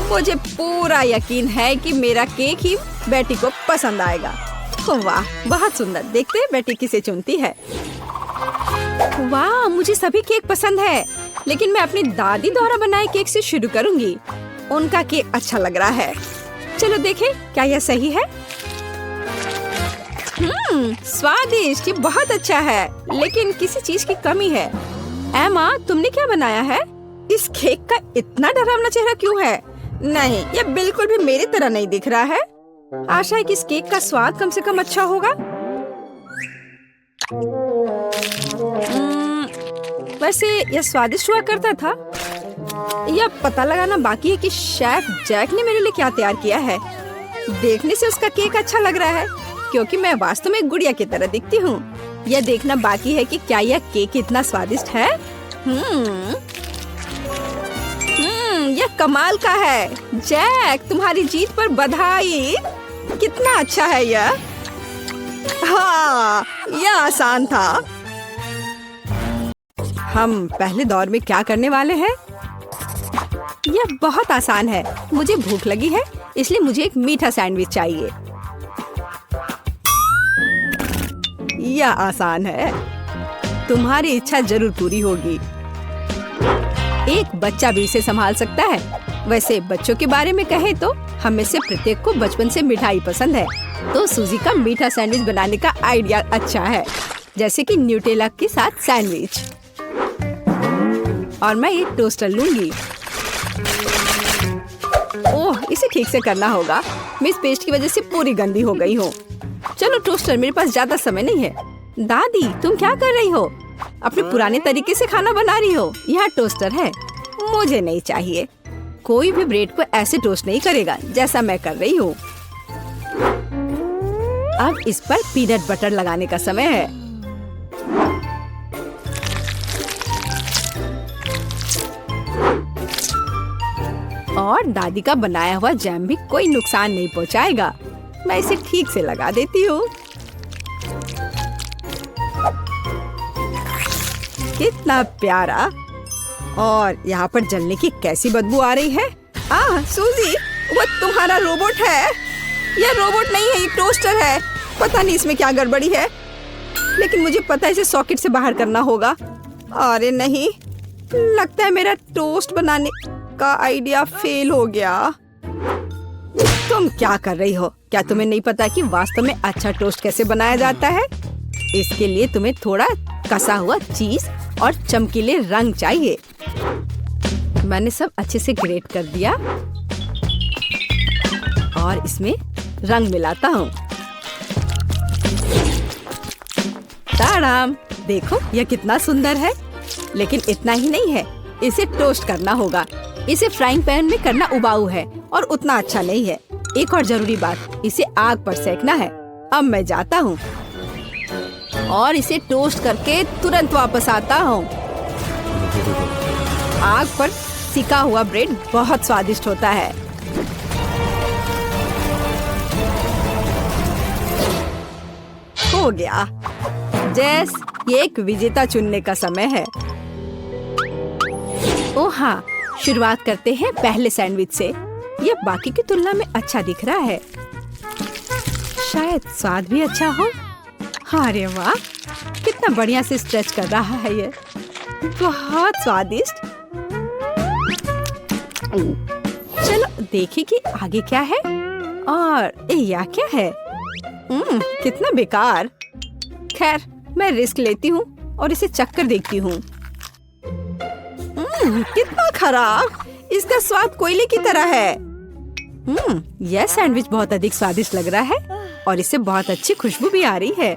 मुझे पूरा यकीन है कि मेरा केक ही बेटी को पसंद आएगा। वाह, बहुत सुंदर। देखते हैं बेटी किसे चुनती है। वाह, मुझे सभी केक पसंद है, लेकिन मैं अपनी दादी द्वारा बनाए केक से शुरू करूंगी। उनका केक अच्छा लग रहा है। चलो देखें, क्या यह सही है? स्वादिष्ट, ये बहुत अच्छा है, लेकिन किसी चीज की कमी है। एमा, तुमने क्या बनाया है? इस केक का इतना डरावना चेहरा क्यों है? नहीं, यह बिल्कुल भी मेरी तरह नहीं दिख रहा है। आशा है कि इस केक का स्वाद कम से कम अच्छा होगा। वैसे यह स्वादिष्ट हुआ करता था। यह पता लगाना बाकी है कि शेफ जैक ने मेरे लिए क्या तैयार किया है। देखने से उसका केक अच्छा लग रहा है, क्योंकि मैं वास्तव में गुड़िया की तरह दिखती हूँ। यह देखना बाकी है कि क्या यह केक इतना स्वादिष्ट है। यह कमाल का है। जैक, तुम्हारी जीत पर बधाई। कितना अच्छा है यह। हाँ, यह आसान था। हम पहले दौर में क्या करने वाले हैं? यह बहुत आसान है। मुझे भूख लगी है, इसलिए मुझे एक मीठा सैंडविच चाहिए। यह आसान है। तुम्हारी इच्छा जरूर पूरी होगी। एक बच्चा भी इसे संभाल सकता है। वैसे बच्चों के बारे में कहें तो हम में से प्रत्येक को बचपन से मिठाई पसंद है, तो सूजी का मीठा सैंडविच बनाने का आइडिया अच्छा है, जैसे कि न्यूटेला के साथ सैंडविच। और मैं एक टोस्टर लूंगी। ओह, इसे ठीक से करना होगा। मैं इस पेस्ट की वजह से पूरी गंदी हो गई हूँ। चलो टोस्टर, मेरे पास ज्यादा समय नहीं है। दादी, तुम क्या कर रही हो? अपने पुराने तरीके से खाना बना रही हो। यह टोस्टर है, मुझे नहीं चाहिए। कोई भी ब्रेड को ऐसे टोस्ट नहीं करेगा जैसा मैं कर रही हूँ। अब इस पर पीनट बटर लगाने का समय है। और दादी का बनाया हुआ जैम भी कोई नुकसान नहीं पहुँचाएगा। मैं इसे ठीक से लगा देती हूँ। कितना प्यारा। और यहाँ पर जलने की कैसी बदबू आ रही है। सूजी, वो तुम्हारा रोबोट है। यह रोबोट नहीं है, ये टोस्टर है। पता नहीं इसमें क्या गड़बड़ी है, लेकिन मुझे पता है इसे सॉकेट से बाहर करना होगा। अरे नहीं, लगता है मेरा टोस्ट बनाने का आइडिया फेल हो गया। तुम क्या कर रही हो? क्या तुम्हें नहीं पता कि वास्तव में अच्छा टोस्ट कैसे बनाया जाता है? इसके लिए तुम्हें थोड़ा कसा हुआ चीज और चमकीले रंग चाहिए। मैंने सब अच्छे से ग्रेट कर दिया और इसमें रंग मिलाता हूँ। ताड़ाम, देखो यह कितना सुंदर है। लेकिन इतना ही नहीं है, इसे टोस्ट करना होगा। इसे फ्राइंग पैन में करना उबाऊ है और उतना अच्छा नहीं है। एक और जरूरी बात, इसे आग पर सेकना है। अब मैं जाता हूँ और इसे टोस्ट करके तुरंत वापस आता हूँ। आग पर सिका हुआ ब्रेड बहुत स्वादिष्ट होता है। हो गया। जेस, ये एक विजेता चुनने का समय है। ओह हाँ, शुरुआत करते हैं पहले सैंडविच से। यह बाकी की तुलना में अच्छा दिख रहा है। शायद स्वाद भी अच्छा हो। अरे वाह, कितना बढ़िया से स्ट्रेच कर रहा है ये। बहुत स्वादिष्ट। चलो देखें कि आगे क्या है। और यह क्या है? कितना बेकार। खैर, मैं रिस्क लेती हूँ और इसे चक्कर देखती हूँ। कितना खराब। इसका स्वाद कोयले की तरह है। यह सैंडविच बहुत अधिक स्वादिष्ट लग रहा है और इससे बहुत अच्छी खुशबू भी आ रही है।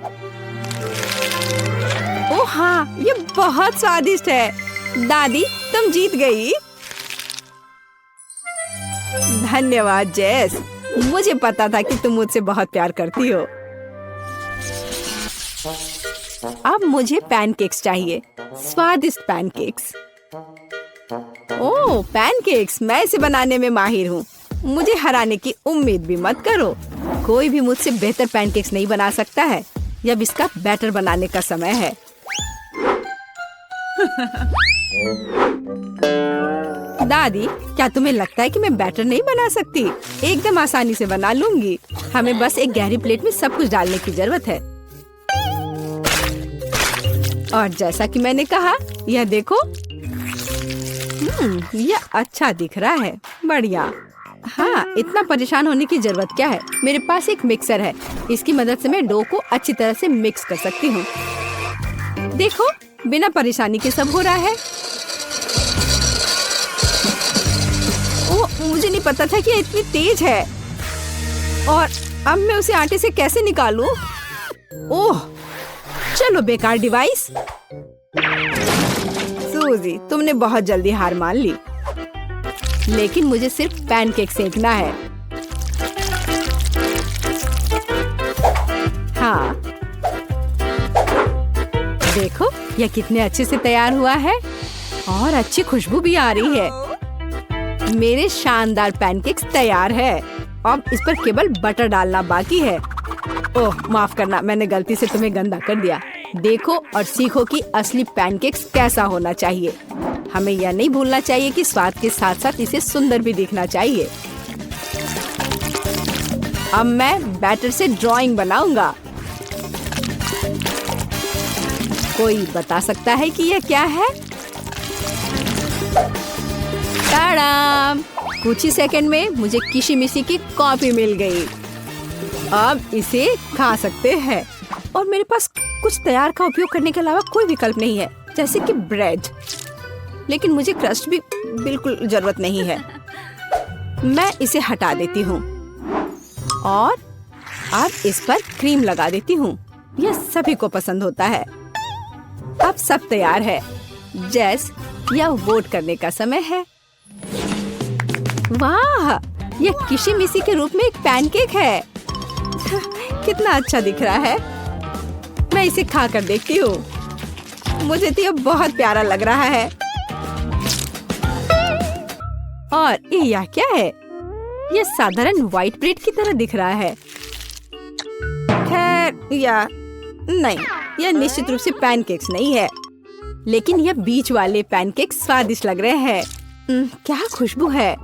ओह हाँ, ये बहुत स्वादिष्ट है। दादी, तुम जीत गई। धन्यवाद जेस, मुझे पता था कि तुम मुझसे बहुत प्यार करती हो। अब मुझे पैनकेक्स चाहिए, स्वादिष्ट पैनकेक्स। ओह पैनकेक्स, मैं इसे बनाने में माहिर हूँ। मुझे हराने की उम्मीद भी मत करो। कोई भी मुझसे बेहतर पैनकेक्स नहीं बना सकता है। अब इसका बैटर बनाने का समय है। दादी, क्या तुम्हें लगता है कि मैं बैटर नहीं बना सकती? एकदम आसानी से बना लूंगी। हमें बस एक गहरी प्लेट में सब कुछ डालने की जरूरत है। और जैसा कि मैंने कहा, यह देखो। यह अच्छा दिख रहा है। बढ़िया। हाँ, इतना परेशान होने की जरूरत क्या है? मेरे पास एक मिक्सर है। इसकी मदद से मैं डो को अच्छी तरह से मिक्स कर सकती हूँ। देखो, बिना परेशानी के सब हो रहा है। ओह, मुझे नहीं पता था कि ये इतनी तेज है। और अब मैं उसे आटे से कैसे निकालूं? ओह, चलो बेकार डिवाइस। सूजी, तुमने बहुत जल्दी हार मान ली। लेकिन मुझे सिर्फ पैनकेक सेकना है। हाँ, देखो यह कितने अच्छे से तैयार हुआ है और अच्छी खुशबू भी आ रही है। मेरे शानदार पैनकेक्स तैयार है। अब इस पर केवल बटर डालना बाकी है। ओह माफ करना, मैंने गलती से तुम्हें गंदा कर दिया। देखो और सीखो कि असली पैनकेक्स कैसा होना चाहिए। हमें यह नहीं भूलना चाहिए कि स्वाद के साथ साथ इसे सुंदर भी दिखना चाहिए। अब मैं बैटर से ड्राइंग बनाऊंगा। कोई बता सकता है कि यह क्या है? टाडाम! कुछ ही सेकंड में मुझे किशी-मिशी की कॉफी मिल गई। अब इसे खा सकते हैं। और मेरे पास कुछ तैयार का उपयोग करने के अलावा कोई विकल्प नहीं है, जैसे कि ब्रेड। लेकिन मुझे क्रस्ट भी बिल्कुल जरूरत नहीं है। मैं इसे हटा देती हूँ और अब इस पर क्रीम लगा देती हूँ। यह सभी को पसंद होता है। अब सब तैयार है। जेस, यह वोट करने का समय है। वाह, यह किशी-मिशी के रूप में एक पैनकेक है। कितना अच्छा दिख रहा है। मैं इसे खा कर देखती हूँ। मुझे तो यह बहुत प्यारा लग रहा है। और यह क्या है? यह साधारण व्हाइट ब्रेड की तरह दिख रहा है। खैर, यह निश्चित रूप से पैनकेक्स नहीं है। लेकिन ये बीच वाले पैनकेक स्वादिष्ट लग रहे हैं। क्या खुशबू है।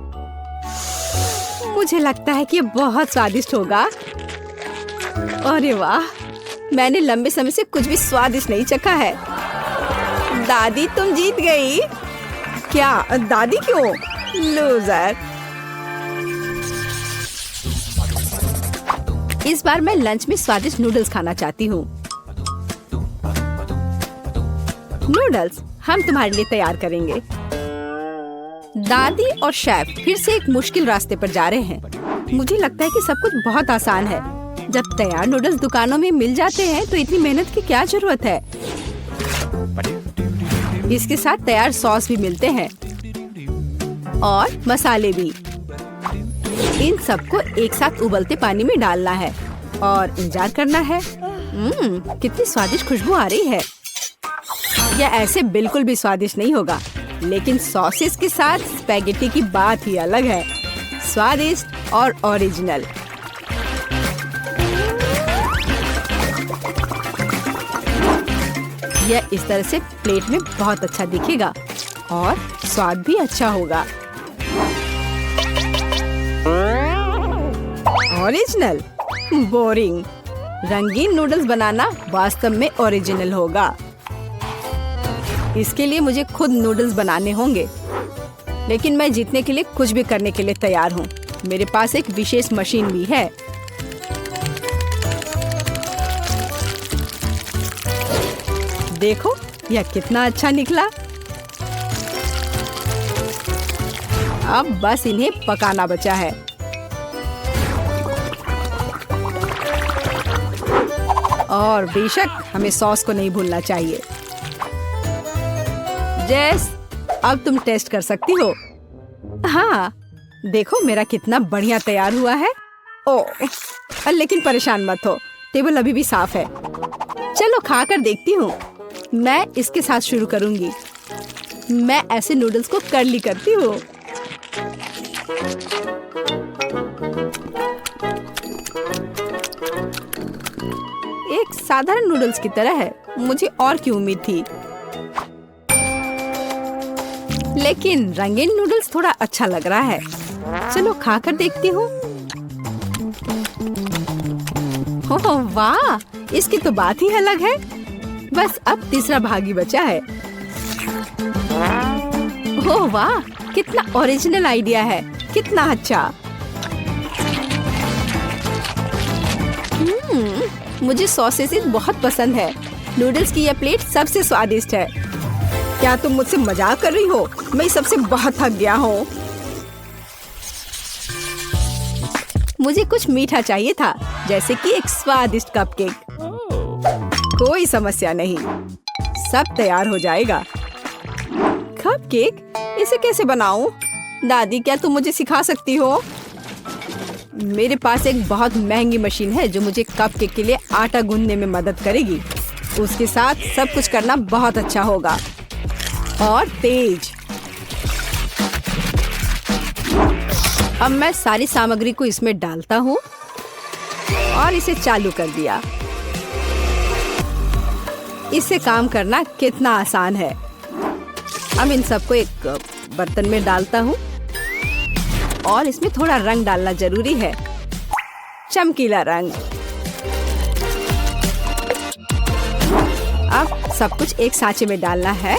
मुझे लगता है कि ये बहुत स्वादिष्ट होगा। अरे वाह, मैंने लंबे समय से कुछ भी स्वादिष्ट नहीं चखा है। दादी तुम जीत गई। क्या दादी क्यों? लूजर। इस बार मैं लंच में स्वादिष्ट नूडल्स खाना चाहती हूँ। नूडल्स हम तुम्हारे लिए तैयार करेंगे। दादी और शेफ फिर से एक मुश्किल रास्ते पर जा रहे हैं। मुझे लगता है कि सब कुछ बहुत आसान है। जब तैयार नूडल्स दुकानों में मिल जाते हैं तो इतनी मेहनत की क्या जरूरत है। इसके साथ तैयार सॉस भी मिलते हैं और मसाले भी। इन सबको एक साथ उबलते पानी में डालना है और इंतजार करना है। कितनी स्वादिष्ट खुशबू आ रही है। यह ऐसे बिल्कुल भी स्वादिष्ट नहीं होगा, लेकिन सॉसेस के साथ स्पैगेटी की बात ही अलग है। स्वादिष्ट और ओरिजिनल। यह इस तरह से प्लेट में बहुत अच्छा दिखेगा और स्वाद भी अच्छा होगा। ओरिजिनल? बोरिंग। रंगीन नूडल्स बनाना वास्तव में ओरिजिनल होगा। इसके लिए मुझे खुद नूडल्स बनाने होंगे, लेकिन मैं जीतने के लिए कुछ भी करने के लिए तैयार हूँ। मेरे पास एक विशेष मशीन भी है। देखो यह कितना अच्छा निकला। अब बस इन्हें पकाना बचा है। और बेशक हमें सॉस को नहीं भूलना चाहिए। जेस, अब तुम टेस्ट कर सकती हो। हाँ, देखो मेरा कितना बढ़िया तैयार हुआ है। ओह, लेकिन परेशान मत हो, टेबल अभी भी साफ है। चलो खाकर देखती हूँ। मैं इसके साथ शुरू करूंगी। मैं ऐसे नूडल्स को कर्ली करती हूँ। एक साधारण नूडल्स की तरह है। मुझे और की उम्मीद थी, लेकिन रंगीन नूडल्स थोड़ा अच्छा लग रहा है। चलो खाकर देखती हूँ। ओह वाह, इसकी तो बात ही अलग है। बस अब तीसरा भाग ही बचा है। ओह वाह, कितना ओरिजिनल आइडिया है। कितना अच्छा। मुझे सॉसेस बहुत पसंद है। नूडल्स की यह प्लेट सबसे स्वादिष्ट है। क्या तुम मुझसे मजाक कर रही हो? मैं सबसे बहुत थक गया हूँ। मुझे कुछ मीठा चाहिए था, जैसे कि एक स्वादिष्ट कपकेक। कोई समस्या नहीं, सब तैयार हो जाएगा। कपकेक? इसे कैसे बनाऊं? दादी, क्या तुम मुझे सिखा सकती हो? मेरे पास एक बहुत महंगी मशीन है जो मुझे कपकेक के लिए आटा गूंदने में मदद करेगी। उसके साथ सब कुछ करना बहुत अच्छा होगा और तेज। अब मैं सारी सामग्री को इसमें डालता हूँ और इसे चालू कर दिया। इससे काम करना कितना आसान है। अब इन सबको एक बर्तन में डालता हूँ और इसमें थोड़ा रंग डालना जरूरी है, चमकीला रंग। अब सब कुछ एक सांचे में डालना है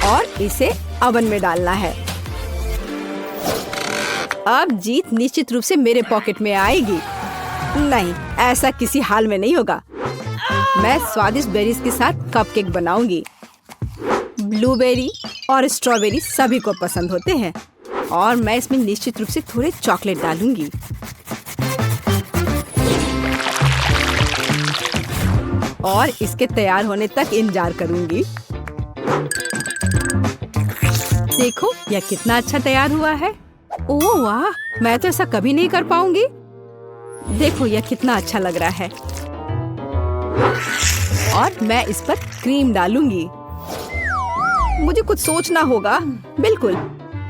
और इसे ओवन में डालना है। अब जीत निश्चित रूप से मेरे पॉकेट में आएगी। नहीं, ऐसा किसी हाल में नहीं होगा। मैं स्वादिष्ट बेरीज के साथ कपकेक बनाऊंगी। ब्लूबेरी और स्ट्रॉबेरी सभी को पसंद होते हैं और मैं इसमें निश्चित रूप से थोड़े चॉकलेट डालूंगी। और इसके तैयार होने तक इंतजार करूंगी। देखो यह कितना अच्छा तैयार हुआ है। ओह वाह, मैं तो ऐसा कभी नहीं कर पाऊंगी। देखो यह कितना अच्छा लग रहा है। और मैं इस पर क्रीम डालूंगी। मुझे कुछ सोचना होगा। बिल्कुल,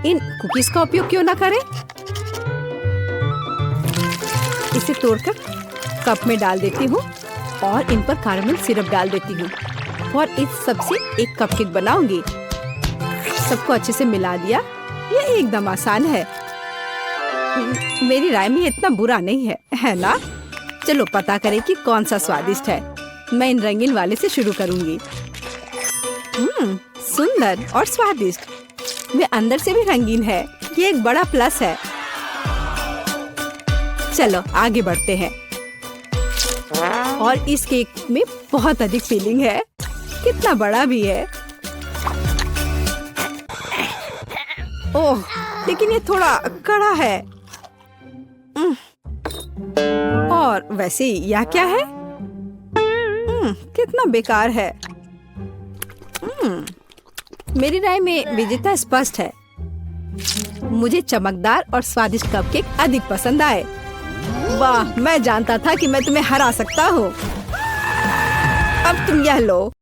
इन कुकीज का उपयोग क्यों ना करें। इसे तोड़कर कप में डाल देती हूँ और इन पर कैरेमल सिरप डाल देती हूँ। और इस सबसे एक कपकेक बनाऊंगी। सबको अच्छे से मिला दिया। ये एकदम आसान है। मेरी राय में इतना बुरा नहीं है ना? चलो पता करें कि कौन सा स्वादिष्ट है। मैं इन रंगीन वाले से शुरू करूंगी। सुंदर और स्वादिष्ट। वे अंदर से भी रंगीन है। ये एक बड़ा प्लस है। चलो आगे बढ़ते हैं। और इस केक में बहुत अधिक फिलिंग है। कितना बड़ा भी है। ओह, लेकिन ये थोड़ा कड़ा है। और वैसे यह क्या है? कितना बेकार है। मेरी राय में विजेता स्पष्ट है। मुझे चमकदार और स्वादिष्ट कपकेक अधिक पसंद आए। वाह, मैं जानता था कि मैं तुम्हें हरा सकता हूँ। अब तुम यह लो।